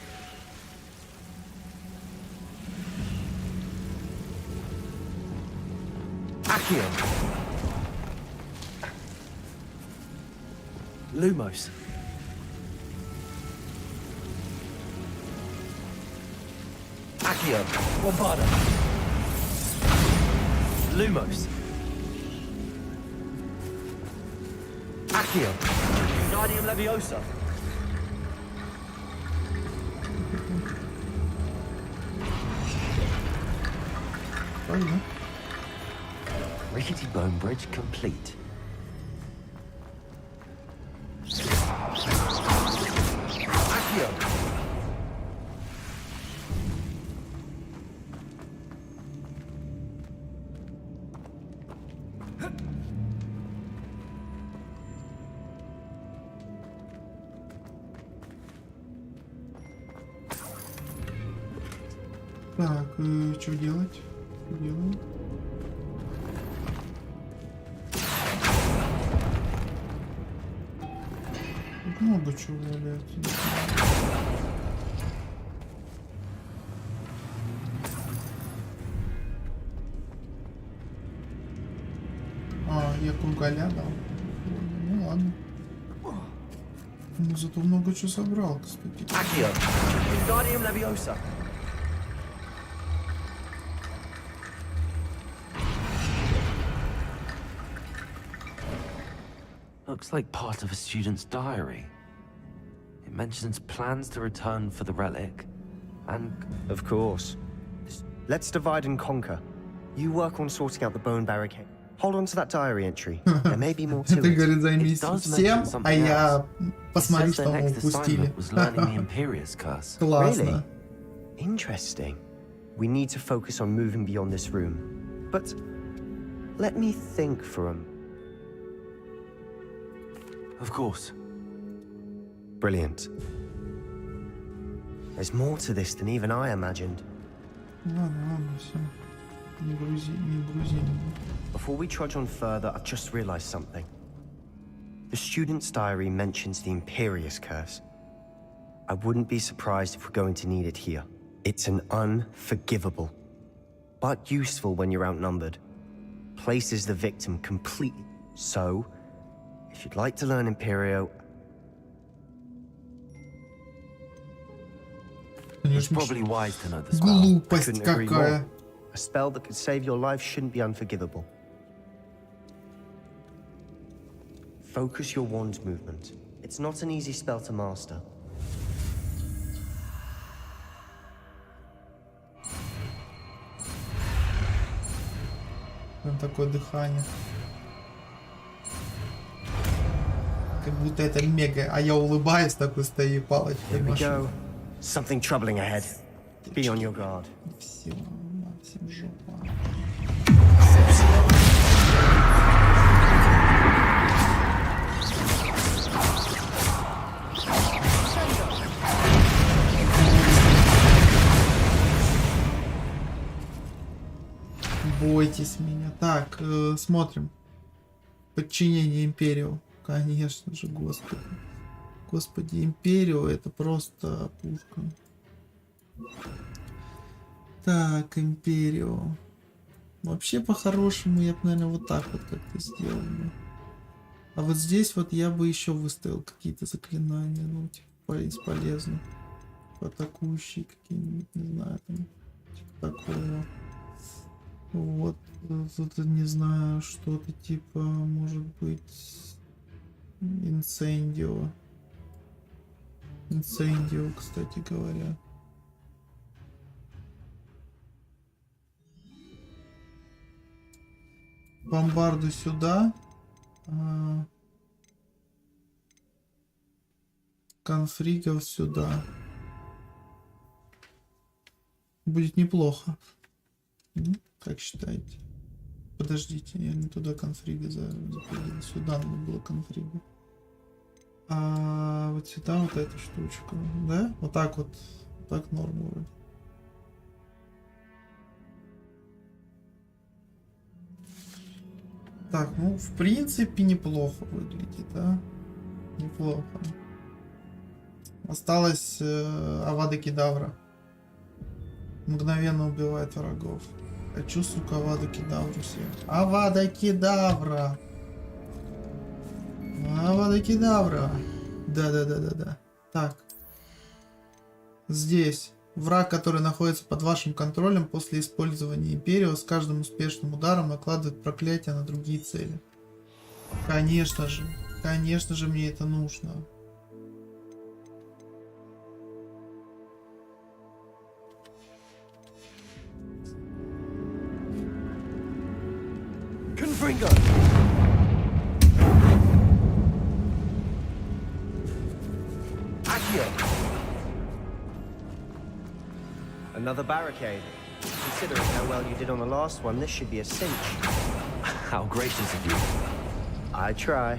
S3: Accio. Lumos. Accio. Bombarda. Lumos. Accio. Wingardium Leviosa. Rickety bone bridge complete. Accio.
S1: Так, что делать? Что делаем? Тут много чего валяется. А, я кругаля дал. Ну ладно. Ну зато много чего собрал, кстати.
S3: Accio. Wingardium Leviosa. Looks like part of a student's diary. It mentions plans to return for the relic, and...
S2: Of course. Let's divide and conquer. You work on sorting out the bone barricade. Hold on to that diary entry. There may be more to
S1: Ты,
S2: it.
S1: говорит, займись всем, а я посмотрю, что мы упустили. Классно.
S2: Really? Interesting. We need to focus on moving beyond this room. But let me think for a...
S3: Of course.
S2: Brilliant. There's more to this than even I imagined.
S1: Ладно, все. Не грузи, не грузи.
S2: Before we trudge on further, I've just realized something. The student's diary mentions the Imperious Curse. I wouldn't be surprised if we're going to need it here. It's an unforgivable, but useful when you're outnumbered. Places the victim completely. So, if you'd like to learn Imperio...
S3: It's probably wise to know the spell.
S1: Глупость какая.
S2: A spell that could save your life shouldn't be unforgivable. Focus your wand movement. It's not an easy spell to master.
S1: Там такое дыхание. Как будто это мега. А я улыбаюсь, такой стою палочкой.
S2: Here we go. Something troubling ahead. Be on your guard.
S1: Все, всем жопа. бойтесь меня. Так, смотрим. Подчинение Империо. Конечно же, господи. Господи, Империо это просто пушка. Так, Империо. Вообще, по-хорошему, я бы, наверное, вот так вот как-то сделал бы. А вот здесь вот я бы еще выставил какие-то заклинания, ну, типа, из полезных. Атакующие какие-нибудь, не знаю, там, типа такого. Вот, тут не знаю, что-то типа, может быть, инцендио. Инцендио, кстати говоря. Бомбарду сюда. Конфригов сюда. Будет неплохо. Как считаете? Подождите, я не туда конфрига запилил. Сюда надо было конфрига. А вот сюда вот эту штучку. Да? Вот так вот. Так норма вроде. Так, ну в принципе неплохо выглядит, да? Неплохо. Осталось Авада Кедавра. Мгновенно убивает врагов. Хочу, сука, Авада Кедавру всех. Авада Кедавра! Авада Кедавра! Да. Так. Здесь. Враг, который находится под вашим контролем после использования Империо, с каждым успешным ударом накладывает проклятие на другие цели. Конечно же мне это нужно.
S2: Confringo! Accio! Another barricade. Considering how well you did on the last one, this should be a cinch.
S3: How gracious of you.
S2: I try.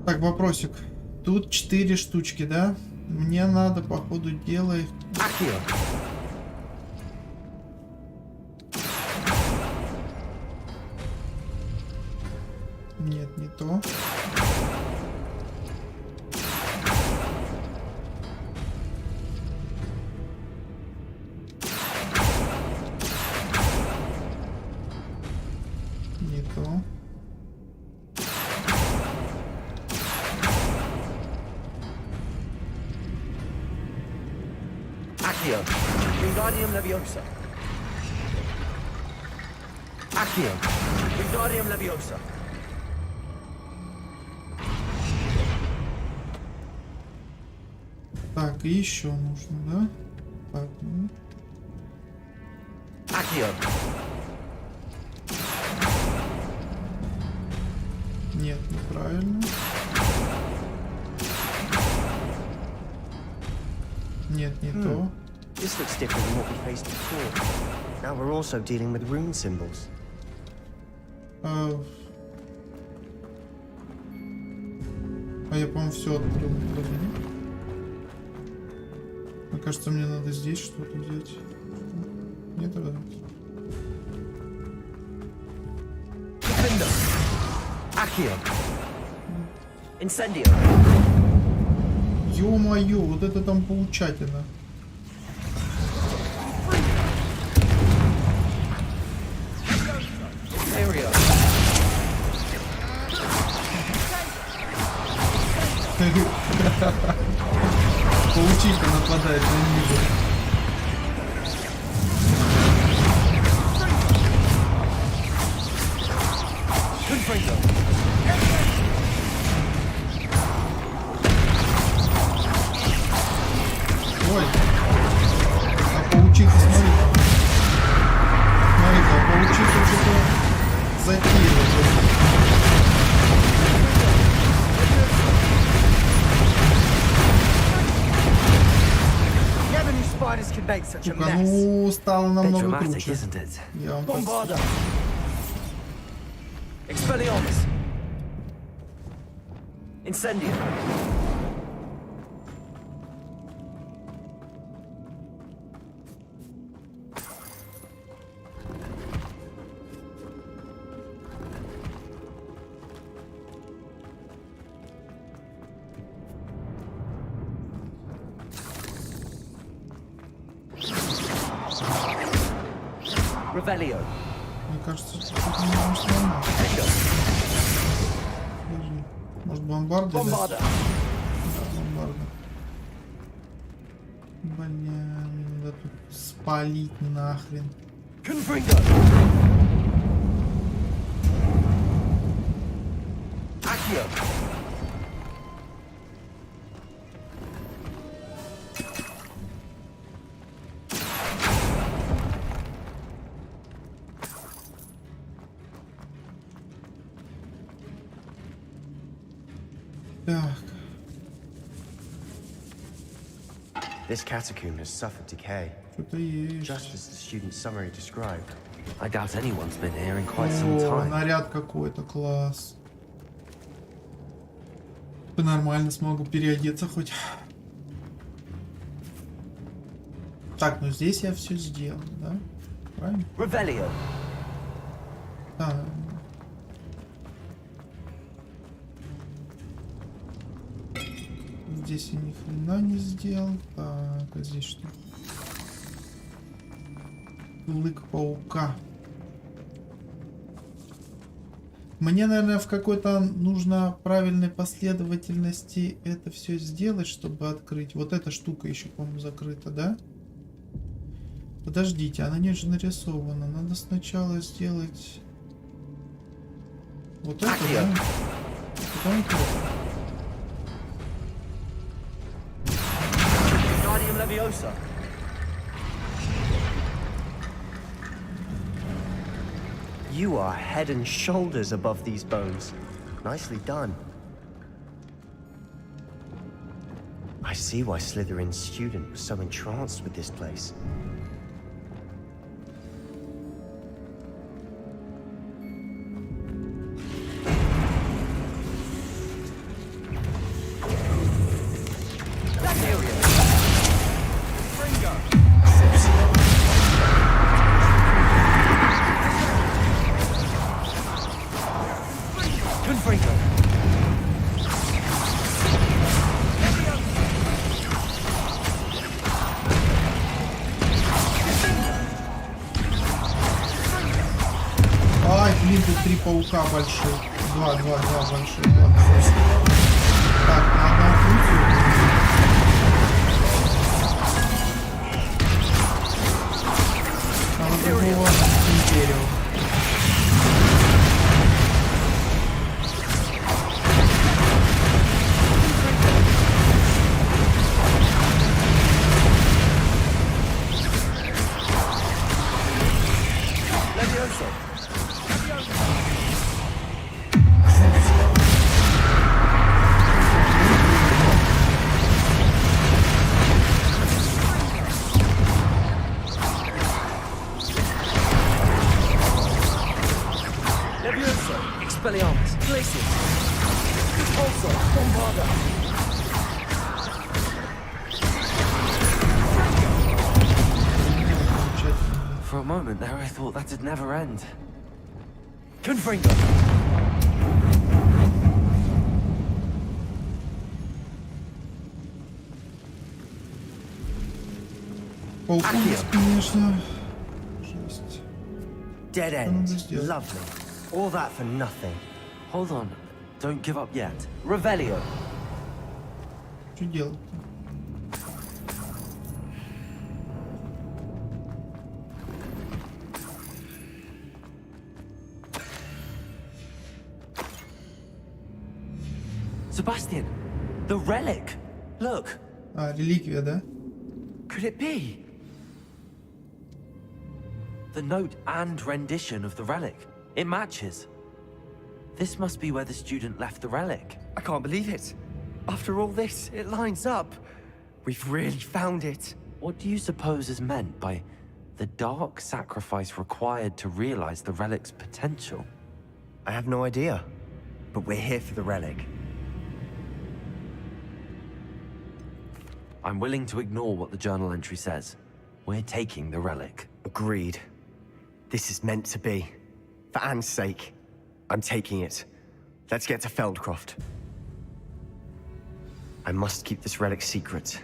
S1: Так, вопросик. Тут 4 штучки, да? Мне надо, по ходу дела, их...
S2: Accio!
S1: Нет, не то. Не то.
S2: Accio! Wingardium Leviosa! Accio! Wingardium Leviosa!
S1: Так, и еще нужно, да? Так, ну.
S2: Accio!
S1: Нет, неправильно. Нет, не то.
S2: This looks different than what we faced before. Now we're also dealing with rune symbols.
S1: А я, по-моему, все открыл. Мне кажется, мне надо здесь что-то взять. Нет, да?
S2: Accio! Incendio!
S1: Ё-моё, вот это там поучательно. Паучишка нападает на ниже. Ой, а паучиха, смотри. Смотри-ка, а паучиха что-то затеяла. Сука, ну стало намного круче. Я вам так...
S3: Incendio. Revelio.
S1: Мне кажется, что это не может сломать. Может, бомбарды?
S3: Бомбарда.
S1: Да, бомбарда. Блин, надо тут спалить нахрен.
S3: Confringo. Accio.
S1: Так.
S2: This catacomb has suffered decay,
S1: Что-то есть.
S2: just as the student's summary described.
S3: I doubt anyone's been here in quite some
S1: О,
S3: time.
S1: наряд какой-то, класс. Нормально смогу переодеться хоть. Так, ну здесь я все сделал, да? Правильно?
S3: Revelio.
S1: Да. Здесь я ни хрена не сделал. Так, а здесь что? Лык паука. Мне, наверное, в какой-то нужно правильной последовательности это все сделать, чтобы открыть. Вот эта штука еще, по-моему, закрыта, да? Подождите, она не же нарисована. Надо сначала сделать вот это, да? Потом это.
S3: Guardium Leviosa.
S2: You are head and shoulders above these bones. Nicely done. I see why Slytherin's student was so entranced with this place.
S1: Ай, блин, тут 3 паука больших. Два больших. Так, на одну функцию. Надо другого империю.
S3: Expelliarmus. Glacius. Also, Bombarda. For a moment there, I thought that'd never end. Confringo.
S1: Пауков, конечно. Жесть.
S2: Dead end. Lovely. All that for nothing.
S3: Hold on. Don't give up yet. Revelio.
S1: Что делать?
S3: Sebastian, the relic. Look.
S1: А, реликвия, да?
S3: Could it be? The note and rendition of the relic. It matches. This must be where the student left the relic.
S2: I can't believe it. After all this, it lines up. We've really found it.
S3: What do you suppose is meant by the dark sacrifice required to realize the relic's potential?
S2: I have no idea. But we're here for the relic.
S3: I'm willing to ignore what the journal entry says. We're taking the relic.
S2: Agreed. This is meant to be. For Anne's sake, I'm taking it. Let's get to Feldcroft. I must keep this relic secret,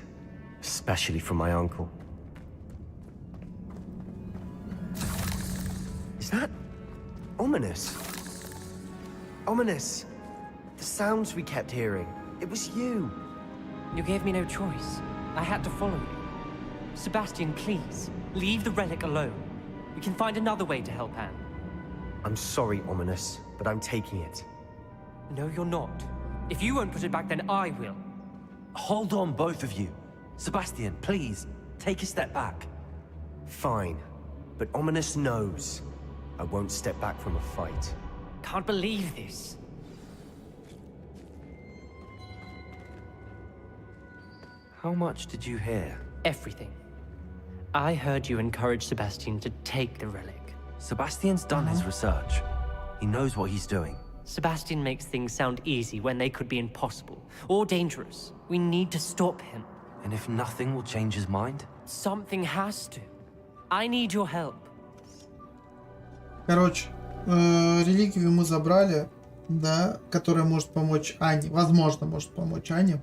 S2: especially from my uncle. Is that ominous? Ominous. The sounds we kept hearing. It was you.
S4: You gave me no choice. I had to follow you. Sebastian, please, leave the relic alone. We can find another way to help Anne.
S2: I'm sorry, Ominous, but I'm taking it.
S4: No, you're not. If you won't put it back, then I will.
S3: Hold on, both of you. Sebastian, please, take a step back.
S2: Fine, but Ominous knows I won't step back from a fight.
S4: Can't believe this.
S3: How much did you hear?
S4: Everything. I heard you encourage Sebastian to take the relic.
S3: Sebastian's done his research. He knows what he's doing.
S4: Sebastian makes things sound easy when they could be impossible or dangerous. We need to stop him.
S3: And if nothing will change his mind?
S4: Something has to. I need your help.
S1: Короче, реликвию мы забрали, да, которая может помочь Ане, возможно, может помочь Ане.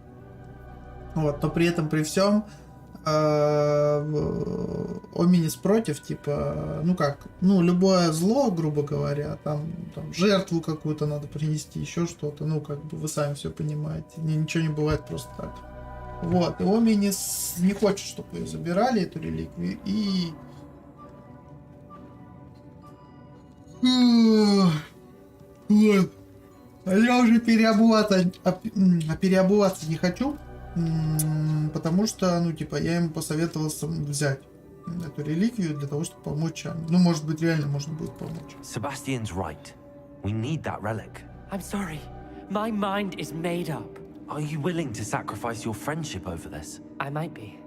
S1: Вот, но при этом, при всем, Оминис против, типа, ну как, ну любое зло, грубо говоря, там жертву какую-то надо принести, еще что-то, ну как бы вы сами все понимаете, ничего не бывает просто так. Вот, и Оминис не хочет, чтобы ее забирали, эту реликвию, и... Вот. Я уже переобуваться не хочу. Потому что, ну, типа, я ему посоветовал взять эту реликвию для того, чтобы помочь Анне. Ну, может быть, реально можно будет помочь.
S3: Sebastian's right. We need that relic.
S4: I'm sorry. My mind is made up.
S3: Are you willing to sacrifice your friendship over this?
S4: I might be.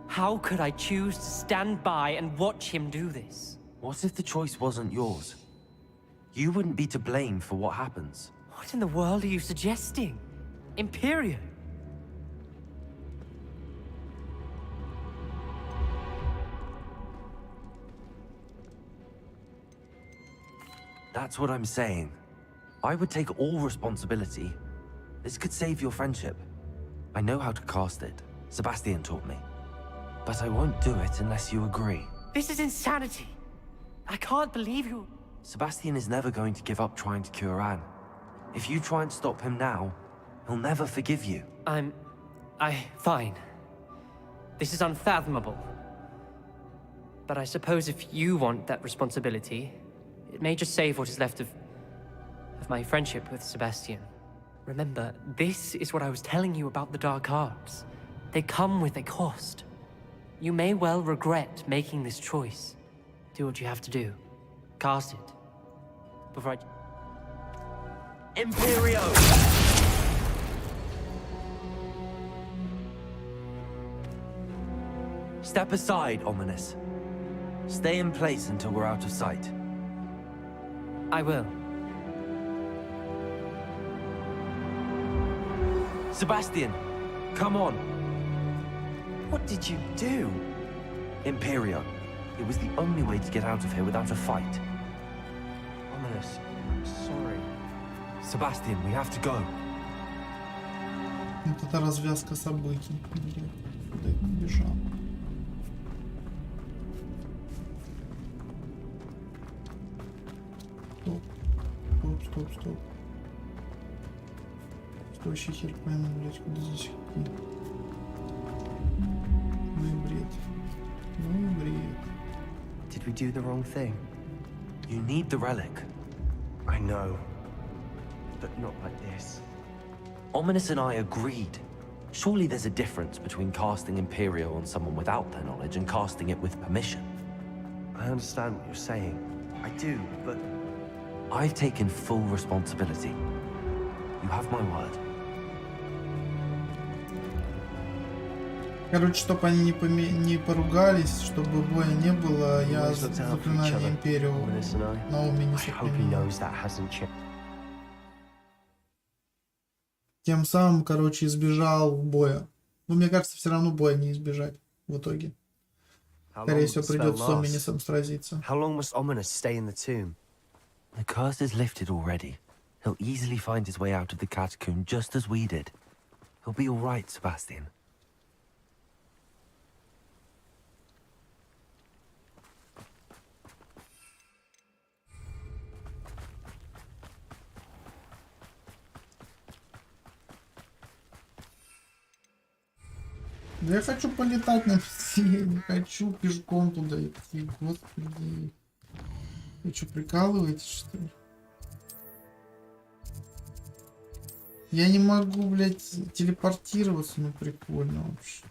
S4: How could I choose to stand by and watch him do this?
S3: What if the choice wasn't yours? You wouldn't be to blame for what happens.
S4: What in the world are you suggesting? Imperium?
S3: That's what I'm saying. I would take all responsibility. This could save your friendship. I know how to cast it. Sebastian taught me. But I won't do it unless you agree.
S4: This is insanity. I can't believe you.
S3: Sebastian is never going to give up trying to cure Anne. If you try and stop him now, he'll never forgive you.
S4: Fine. This is unfathomable. But I suppose if you want that responsibility, it may just save what is left of my friendship with Sebastian. Remember, this is what I was telling you about the dark arts. They come with a cost. You may well regret making this choice. Do what you have to do. Cast it. Before
S3: Imperio! Step aside, Ominous. Stay in place until we're out of sight.
S4: I will.
S3: Sebastian, come on.
S2: What did you do?
S3: Imperio. It was the only way to get out of here without a fight.
S2: Ominous, I'm sorry.
S3: Sebastian, we have to go.
S1: Вот это развязка событий. Блин, куда я бежал? Стоп. Что вообще хер пойму, блядь, куда здесь идти? Ну и бред.
S2: Did we do the wrong thing?
S3: You need the relic.
S2: I know. But not like this.
S3: Ominous and I agreed. Surely there's a difference between casting Imperio on someone without their knowledge and casting it with permission.
S2: I understand what you're saying. I do, but...
S3: I've taken full responsibility. You have my word.
S1: Короче, чтобы они не поругались, чтобы боя не было, я заклинание Империю на Оминисе применил. Тем самым, короче, избежал боя. Но мне кажется, все равно боя не избежать в итоге. Скорее всего, придется с Оминисом сразиться.
S2: How long must Ominous stay in the tomb?
S3: The curse is lifted already. He'll easily find his way out of the catacomb just as we did. He'll be all right, Sebastian.
S1: Да я хочу полетать на Наследие, не хочу пешком туда идти, господи. Вы что, прикалываетесь, что ли? Я не могу, блядь, телепортироваться, ну прикольно вообще.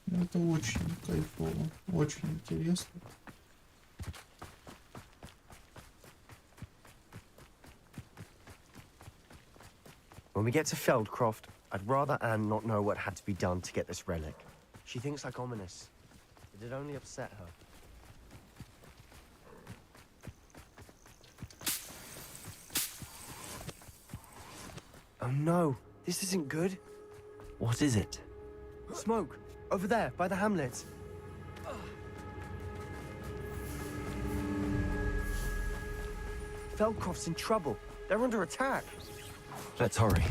S1: Ну, это очень кайфово, очень интересно.
S2: When we get to Feldcroft, I'd rather Anne not know what had to be done to get this relic. She thinks like Ominous. It'd only upset her. Oh no, this isn't good.
S3: What is it?
S2: Smoke, over there, by the hamlet. Feldcroft's in trouble. They're under attack.
S3: Let's hurry.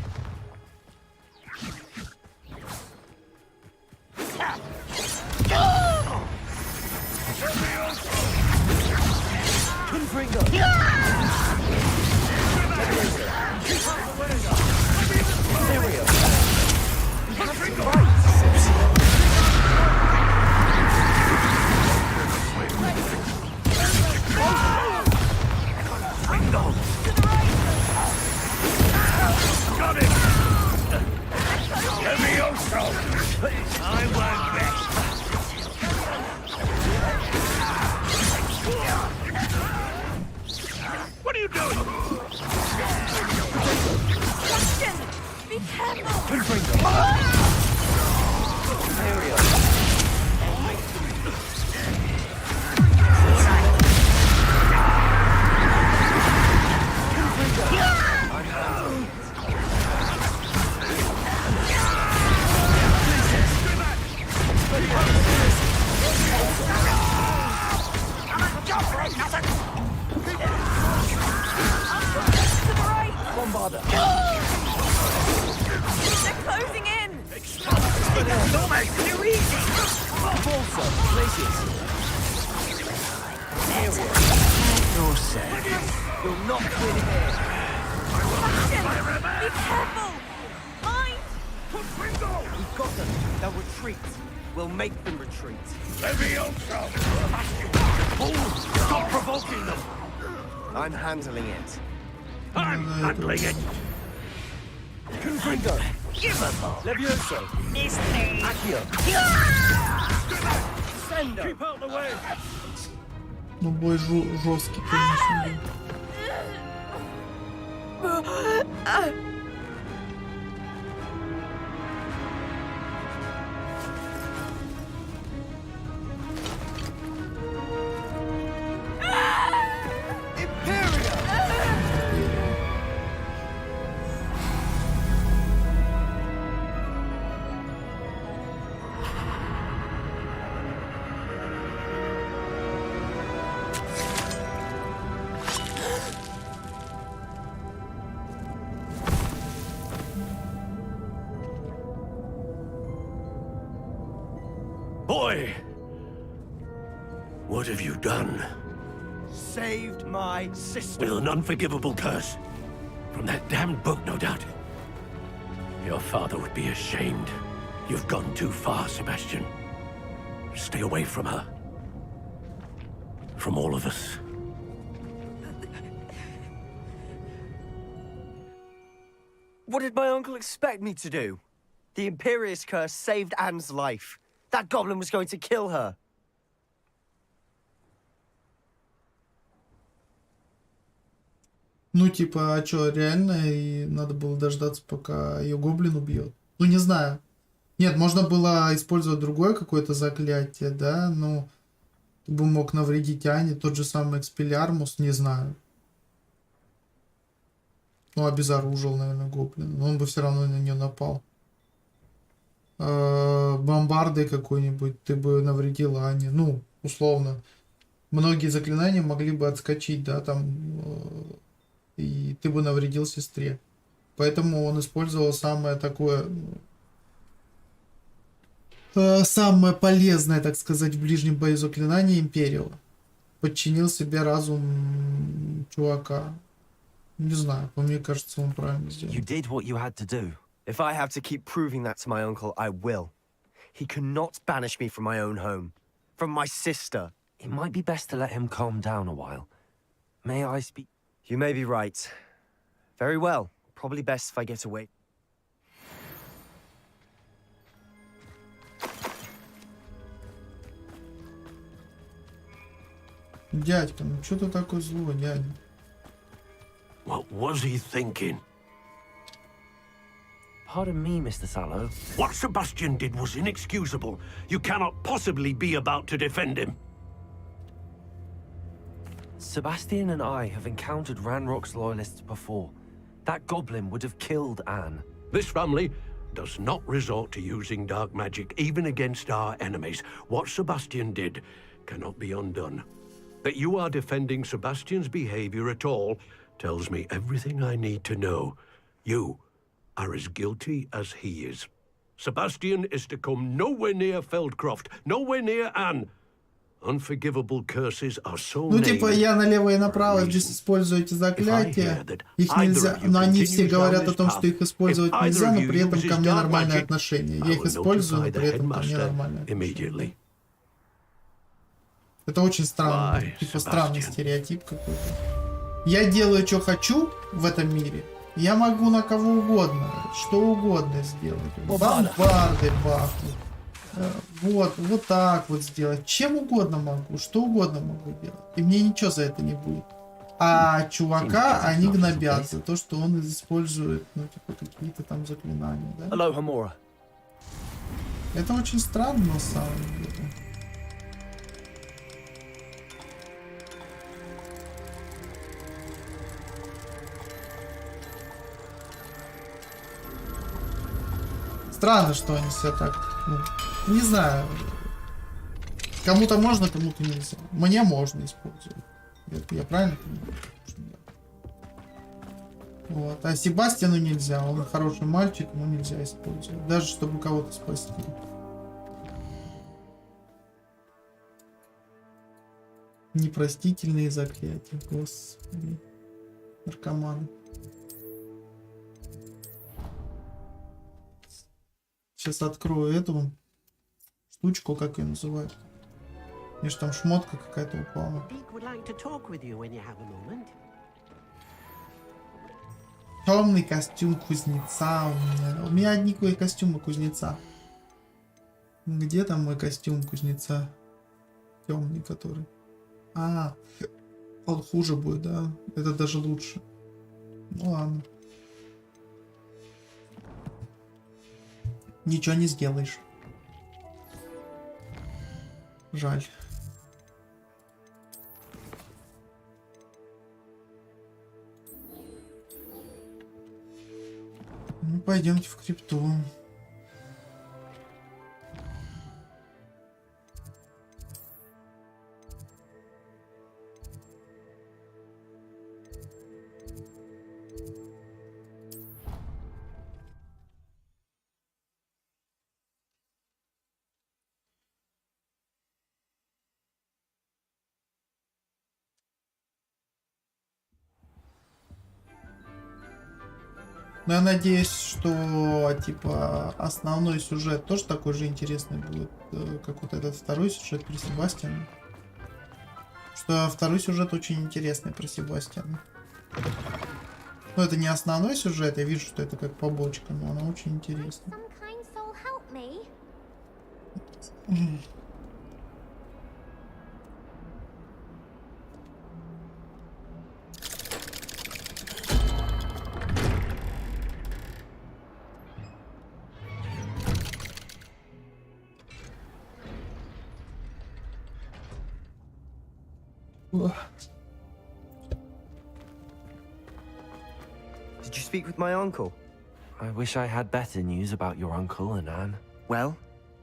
S9: What are you doing?
S8: Be careful!
S2: Bombarder.
S8: They're closing in!
S2: It's almost too easy! Balsa, places. Area. You're safe. You'll not win here.
S8: Be careful! Mine!
S2: We've got them. They'll retreat. We'll make them retreat.
S9: Stop provoking them!
S2: I'm handling it.
S9: I'm handling it!
S2: Confringo! Levioso! Accio! Sendo!
S9: Keep out the way!
S1: Ну бой жесткий, конечно.
S9: Boy! What have you done?
S2: Saved my sister.
S9: With an unforgivable curse. From that damned book, no doubt. Your father would be ashamed. You've gone too far, Sebastian. Stay away from her. From all of us.
S2: What did my uncle expect me to do? The Imperious curse saved Anne's life. That goblin was going to kill her.
S1: Ну, типа, а чё, реально, и надо было дождаться, пока ее гоблин убьет. Ну, не знаю. Нет, можно было использовать другое какое-то заклятие, да, ну, ты бы мог навредить Ане, тот же самый Экспеллиармус, не знаю. Ну, обезоружил, наверное, гоблин, но он бы все равно на нее напал. бомбардой какой-нибудь, ты бы навредил Ане. Ну, условно. Многие заклинания могли бы отскочить, да, там, и ты бы навредил сестре. Поэтому он использовал самое такое, самое полезное, так сказать, в ближнем бою заклинание Империала. Подчинил себе разум чувака. Не знаю, по мне кажется, он правильно сделал.
S2: You did what you had to do. If I have to keep proving that to my uncle, I will. He cannot banish me from my own home. From my sister.
S3: It might be best to let him calm down a while. May I speak?
S2: You may be right. Very well. Probably best if I get away.
S1: Дядька, ну что ты такой злой, дядя?
S9: What was he thinking?
S3: Pardon me, Mr. Sallow.
S9: What Sebastian did was inexcusable. You cannot possibly be about to defend him.
S3: Sebastian and I have encountered Ranrock's loyalists before. That goblin would have killed Anne.
S9: This family does not resort to using dark magic even against our enemies. What Sebastian did cannot be undone. That you are defending Sebastian's behavior at all tells me everything I need to know. You are as guilty as he is. Sebastian is to come nowhere near Feldcroft, nowhere near Anne. Unforgivable curses are so
S1: Ну, типа, я налево и направо здесь использую эти заклятия. Их нельзя, но они все говорят о том, что их использовать нельзя, но при этом ко мне нормальное отношение. Я их использую, но при этом ко мне нормальное отношение. Это очень странно, типа странный стереотип какой-то. Я делаю, что хочу в этом мире. Я могу на кого угодно, что угодно сделать. Бомбарды бахнуть. Вот так вот сделать. Чем угодно могу, что угодно могу делать. И мне ничего за это не будет. А чувака они гнобят за то, что он использует, ну, типа, какие-то там заклинания, да?
S2: Hello, Hamura.
S1: Это очень странно на самом деле. Странно, что они себя так, ну, не знаю. Кому-то можно, кому-то нельзя. Мне можно использовать. Я правильно понимаю? Вот. А Себастьяну нельзя. Он хороший мальчик, ему нельзя использовать. Даже чтобы кого-то спасти. Непростительные заклятия. Господи. Наркоманы. Сейчас открою эту штучку, как ее называют. Мне же там шмотка какая-то упала. Темный костюм кузнеца у меня. У меня одни костюмы кузнеца. Где там мой костюм кузнеца? Темный который. А, он хуже будет, да? Это даже лучше. Ну ладно. Ничего не сделаешь. Жаль. Ну, пойдемте в крипту. Но я надеюсь, что типа основной сюжет тоже такой же интересный будет, как вот этот второй сюжет про Себастьяна. Что второй сюжет очень интересный про Себастьяна. Но это не основной сюжет, я вижу, что это как побочка, но она очень интересная.
S2: Did you speak with my uncle?
S3: I wish I had better news about your uncle and Anne.
S2: Well?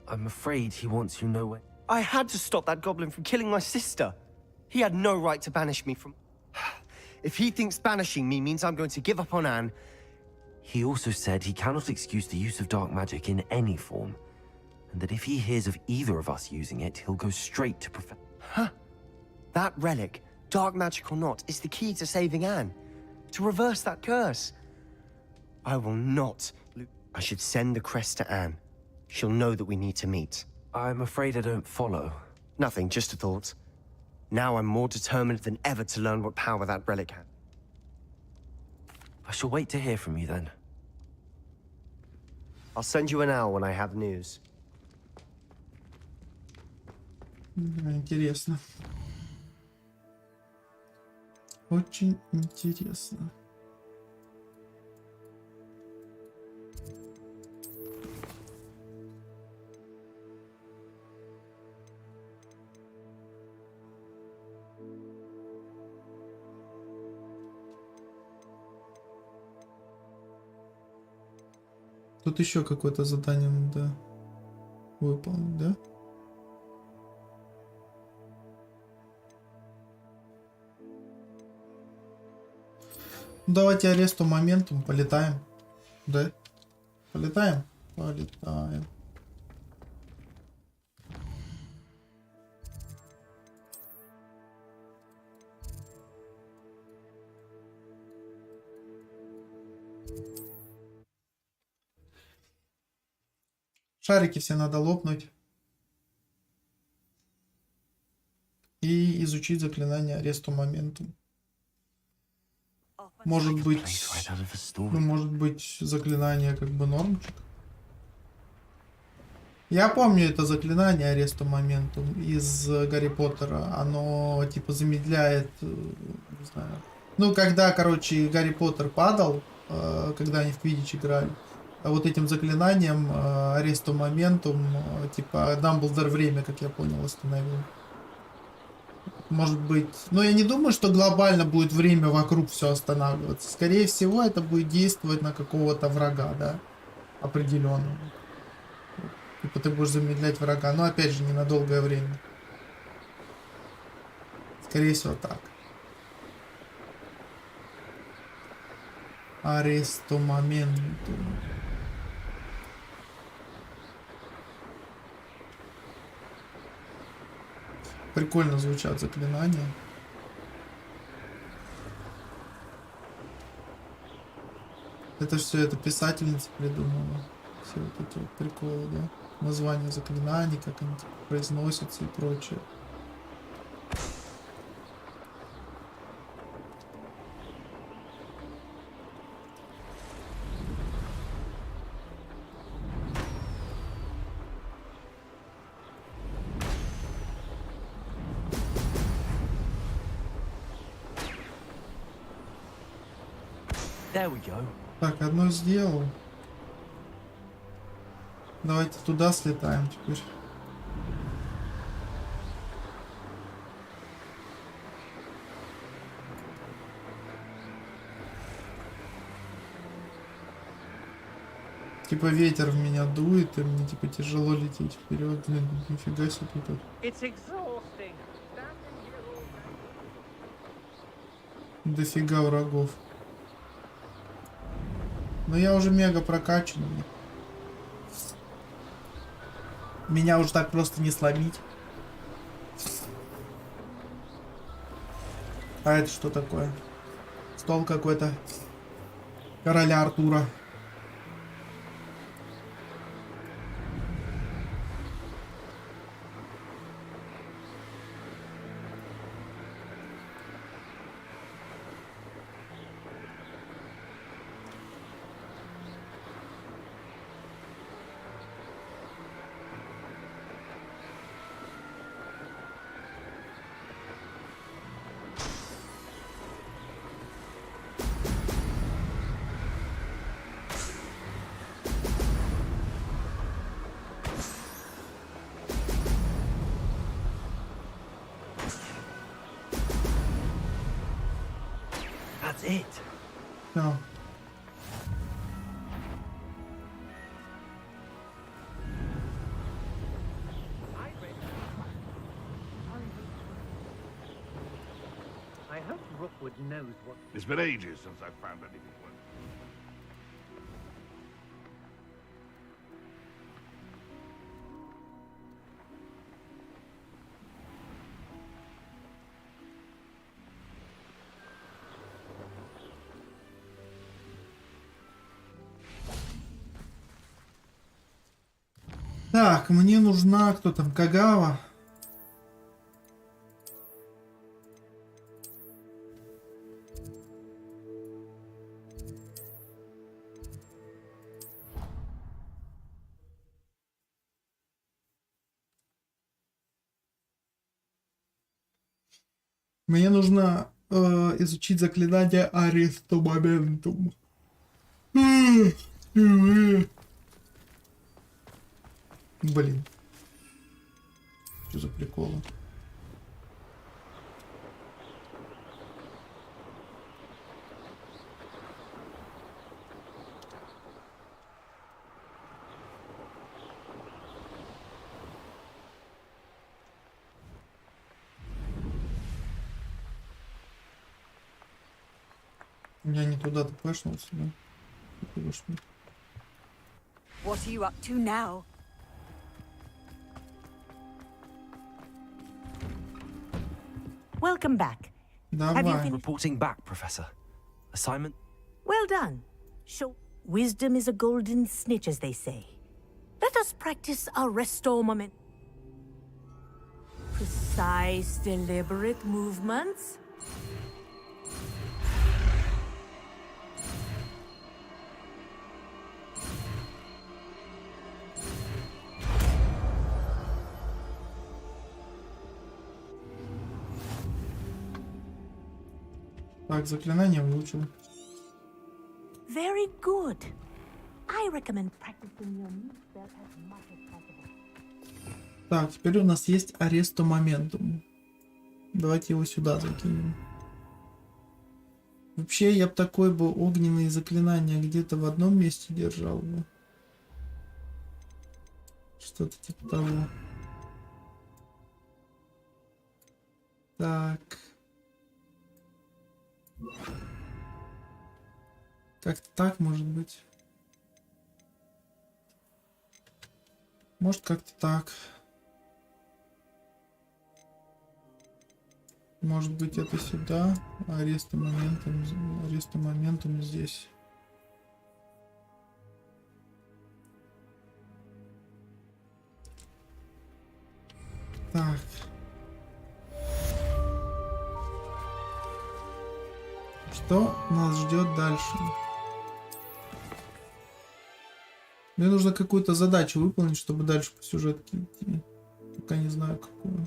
S3: I'm afraid he wants you nowhere.
S2: I had to stop that goblin from killing my sister. He had no right to banish me from... If he thinks banishing me means I'm going to give up on Anne...
S3: He also said he cannot excuse the use of dark magic in any form, and that if he hears of either of us using it, he'll go straight to
S2: Huh? That relic, dark magic or not, is the key to saving Anne. To reverse that curse. I will not... I should send the crest to Anne. She'll know that we need to meet.
S3: I'm afraid I don't follow.
S2: Nothing, just a thought. Now I'm more determined than ever to learn what power that relic had.
S3: I shall wait to hear from you then.
S2: I'll send you an owl when I have news.
S1: Интересно. Очень интересно. Тут еще какое-то задание надо выполнить, да? Давайте аресту моментум, полетаем. Да? Полетаем? Полетаем. Шарики все надо лопнуть. И изучить заклинание аресту моментум. Может быть заклинание как бы нормчик. Я помню это заклинание аресту моментум из Гарри Поттера. Оно типа замедляет, не знаю. Ну, когда, короче, Гарри Поттер падал, когда они в Квиддич играли, вот этим заклинанием аресту моментум, типа Дамблдор время, как я понял, остановил. Может быть... Но я не думаю, что глобально будет время вокруг все останавливаться. Скорее всего, это будет действовать на какого-то врага, да? Определенного. Типа ты будешь замедлять врага. Но опять же, не на долгое время. Скорее всего, так. Аресту моментум. Прикольно звучат заклинания. Это все это писательница придумала. Все вот эти вот приколы, да? Название заклинаний, как они типа произносятся и прочее.
S3: There we go.
S1: Так, одно сделал. Давайте туда слетаем теперь. Типа ветер в меня дует, и мне типа тяжело лететь вперед. Блин, нифига себе тут. Дофига врагов. Но я уже мега прокачанный. Меня уже так просто не сломить. А это что такое? Стол какой-то короля Артура.
S3: That's it.
S13: I hope Rookwood knows what...
S14: It's been ages since I've found anything worth.
S1: Так, мне нужна, кто там, Кагава. Мне нужно изучить заклинание Аресту Моментум. Блин. Что за приколы? Я не туда-то пошнулся, да?
S15: What are you up to now? Welcome back. Have you finished?
S3: Reporting back, Professor. Assignment?
S15: Well done. Sure. Wisdom is a golden snitch, as they say. Let us practice our restore moment. Precise, deliberate movements.
S1: Так, заклинание выучил.
S15: Very good. I recommend practicing your new spell as much as possible.
S1: Так, теперь у нас есть Аресту Моментум. Давайте его сюда закинем. Вообще, я бы такой бы огненные заклинания где-то в одном месте держал бы. Что-то типа того. Так. Как-то так, может быть. Может, как-то так. Может быть, это сюда. Аресту моментум здесь. Так. Что нас ждет дальше? Мне нужно какую-то задачу выполнить, чтобы дальше по сюжетке идти. Пока не знаю, какую.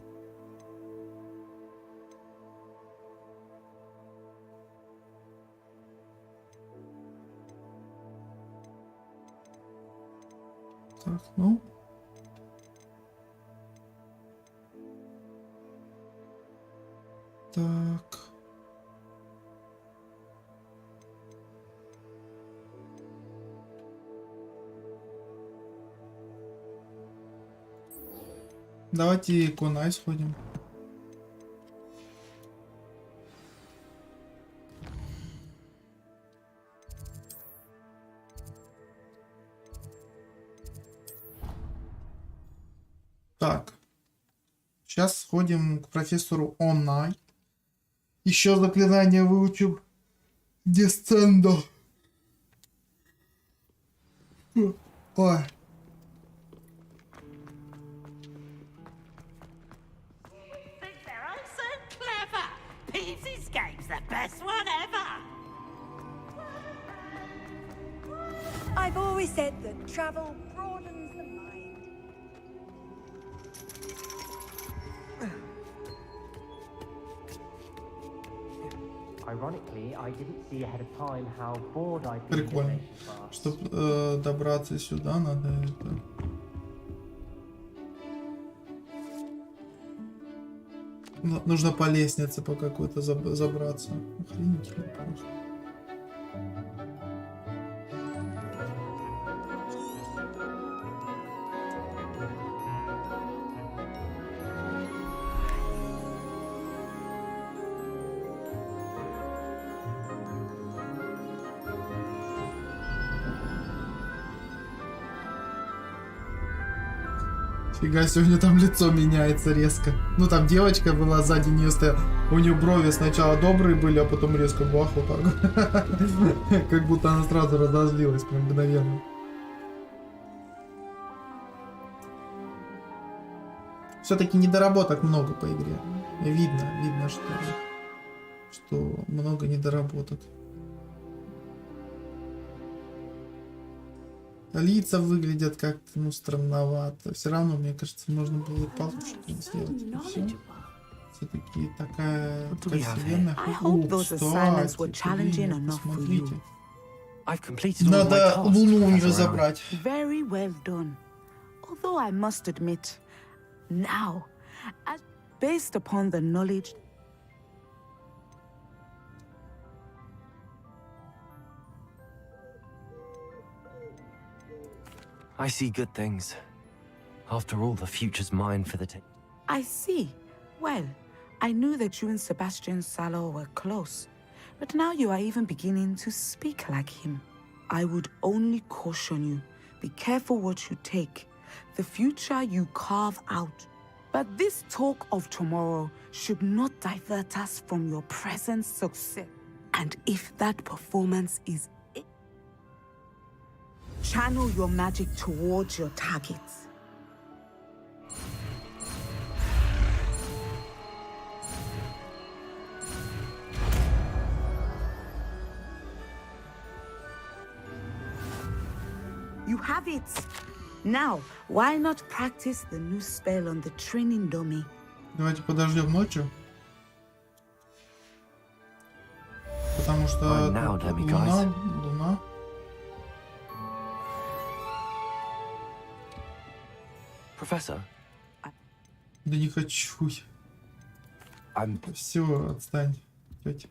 S1: Так, ну. Так. Давайте Конай сходим. Так. Сейчас сходим к профессору Онай. Еще заклинание выучим. Десцендо. Ой.
S15: I've always said that travel broadens the mind.
S4: Ironically, I didn't see ahead of time how bored I'd be.
S1: Прикольно. Чтобы добраться сюда, надо это. Нужно по лестнице по какой-то забраться. Охренительно просто. Фига себе, у нее там лицо меняется резко. Ну там девочка была, сзади нее стояла. У нее брови сначала добрые были, а потом резко бах вот так. Как будто она сразу разозлилась прям мгновенно. Все-таки недоработок много по игре. Видно, что много недоработок. Лица выглядят как-то, ну, странновато. Все равно, мне кажется, можно было получше сделать. Все-таки такая вселенная. Надо Луну у нее забрать.
S16: Very well done. Although I must admit, now, based upon the knowledge.
S2: I see good things. After all, the future's mine for the taking.
S16: I see. Well, I knew that you and Sebastian Salo were close, but now you are even beginning to speak like him. I would only caution you, be careful what you take, the future you carve out. But this talk of tomorrow should not divert us from your present success. And if that performance is it, channel your magic towards your targets. You have it. Now, why not practice the new spell on the training dummy?
S1: Давайте подождем ночью. Потому что Луна.
S2: Professor?
S1: Да не хочу. Все, отстань. Тетя.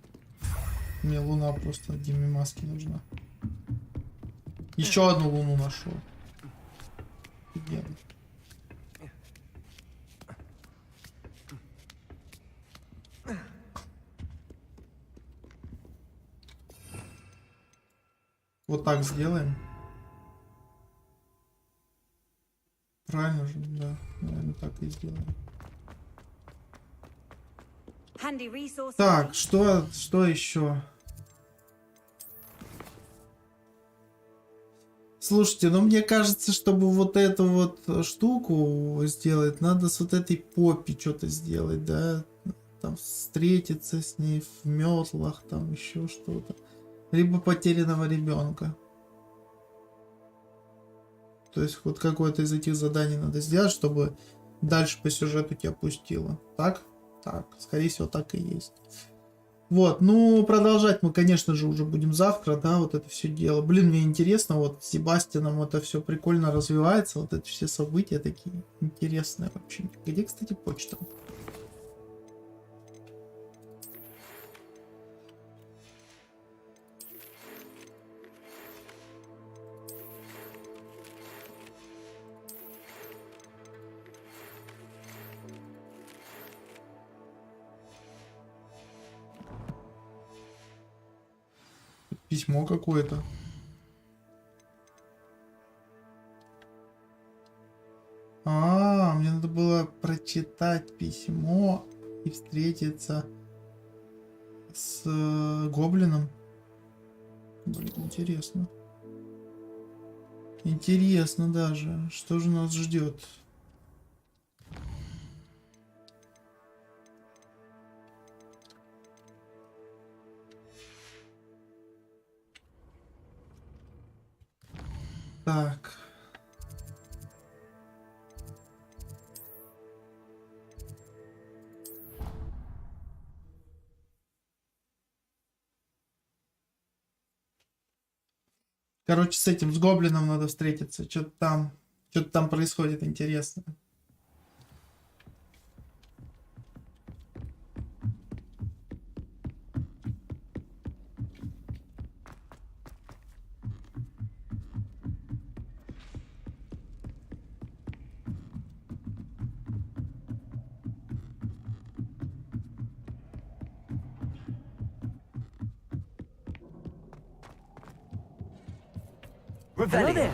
S1: Мне Луна просто Диме маски нужна. Еще одну Луну нашел. Офигенно. Вот так сделаем. Правильно же, да. Наверное, так и сделаем. Так, что еще? Слушайте, ну мне кажется, чтобы вот эту вот штуку сделать, надо с вот этой Поппи что-то сделать, да? Там встретиться с ней в метлах, там еще что-то. Либо потерянного ребенка. То есть вот какое-то из этих заданий надо сделать, чтобы дальше по сюжету тебя пустило. Так? Так, скорее всего, так и есть. Вот, ну, продолжать мы, конечно же, уже будем завтра, да, вот это все дело. Блин, мне интересно, вот с Себастьяном это все прикольно развивается, вот эти все события такие интересные вообще. Где, кстати, почта? Письмо какое-то. Мне надо было прочитать письмо и встретиться с гоблином. Блин, интересно. Интересно даже, что же нас ждет. Так. Короче, с этим, с гоблином надо встретиться. Что-то там происходит интересно.
S16: Hello there.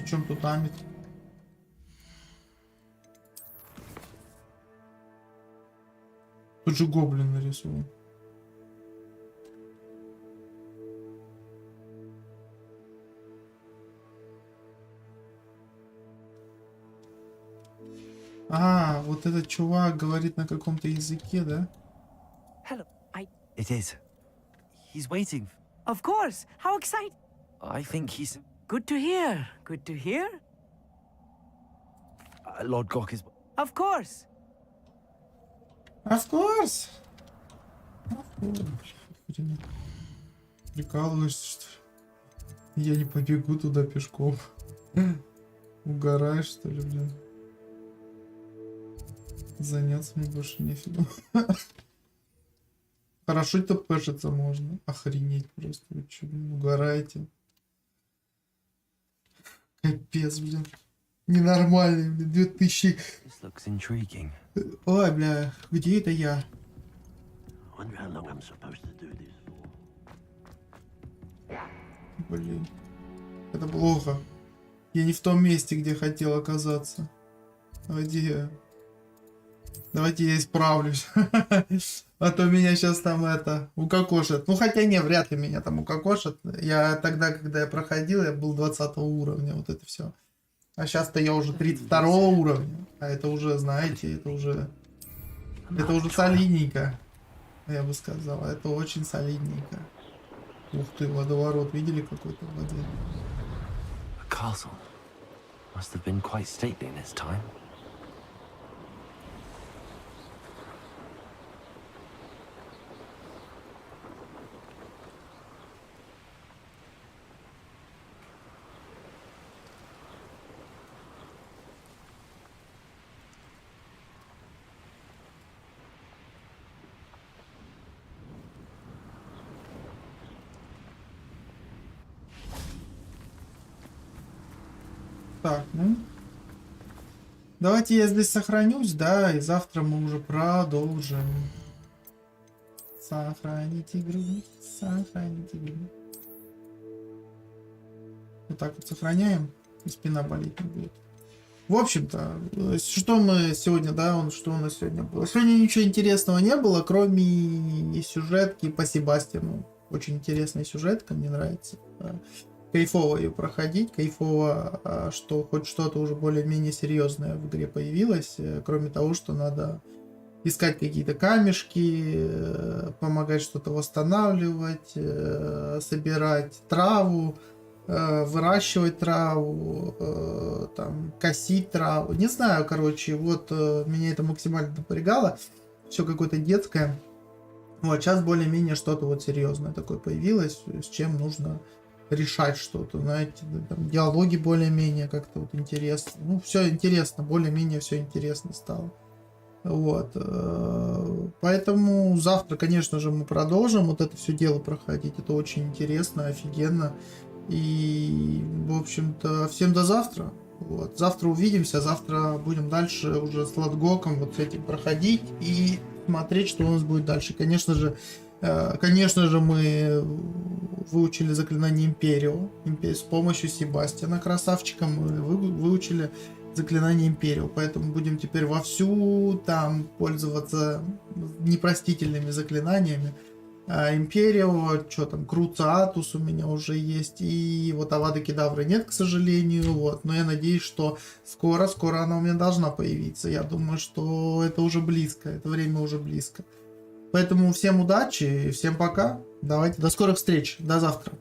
S1: в чем тут Амит? Тут же гоблин нарисован. А, вот этот чувак говорит на каком-то языке, да?
S15: Hello,
S3: It is. He's waiting.
S15: Of course. How exciting.
S3: I think he's...
S15: Good to hear. Good to hear.
S3: Lord Gok is...
S15: Of course.
S1: Of course. Прикалываешься, что ли? Я не побегу туда пешком. Угораешь, что ли, блин? Заняться мне больше нефигу. Хорошо тпшиться можно. Охренеть просто. Вы что, блин, угораете? Капец, блин. Ненормальный, блин. 2000. Ой, бля, где это я? Блин. Это плохо. Я не в том месте, где хотел оказаться. Давайте я исправлюсь. А то меня сейчас там это укокошат. Ну хотя не, вряд ли меня там укокошат. Я тогда, когда я проходил, я был 20 уровня. Вот это все. А сейчас-то я уже 32 уровня. А это уже, знаете, это уже солидненько. Я бы сказал. Это очень солидненько. Ух ты, водоворот. Видели какой-то в воде?
S3: Castle. Must have been quite stately in its time.
S1: Так, ну. Давайте я здесь сохранюсь, да, и завтра мы уже продолжим. Сохранить игру. Сохранить игру. Вот так вот сохраняем, и спина болеть не будет. В общем-то, что мы сегодня, да, что у нас сегодня было? Сегодня ничего интересного не было, кроме сюжетки по Себастьяну. Очень интересная сюжетка, мне нравится. Кайфово ее проходить, кайфово, что хоть что-то уже более-менее серьезное в игре появилось, кроме того, что надо искать какие-то камешки, помогать что-то восстанавливать, собирать траву, выращивать траву, там, косить траву. Не знаю, короче, вот меня это максимально напрягало, все какое-то детское. Вот, сейчас более-менее что-то вот серьезное такое появилось, с чем нужно решать что-то, знаете, там, диалоги более-менее как-то вот интересно. Ну, все интересно, более-менее все интересно стало. Вот. Поэтому завтра, конечно же, мы продолжим вот это все дело проходить. Это очень интересно, офигенно. И, в общем-то, всем до завтра. Вот. Завтра увидимся, завтра будем дальше уже с Ладгоком вот с этим проходить и смотреть, что у нас будет дальше. Конечно же, мы выучили заклинание Империо. С помощью Себастьяна, красавчика, мы выучили заклинание Империо. Поэтому будем теперь вовсю там пользоваться непростительными заклинаниями. Империо, что там, Круциатус у меня уже есть. И вот Авада Кедавры нет, к сожалению. Вот. Но я надеюсь, что скоро она у меня должна появиться. Я думаю, что это уже близко. Это время уже близко. Поэтому всем удачи, всем пока. Давайте, до скорых встреч. До завтра.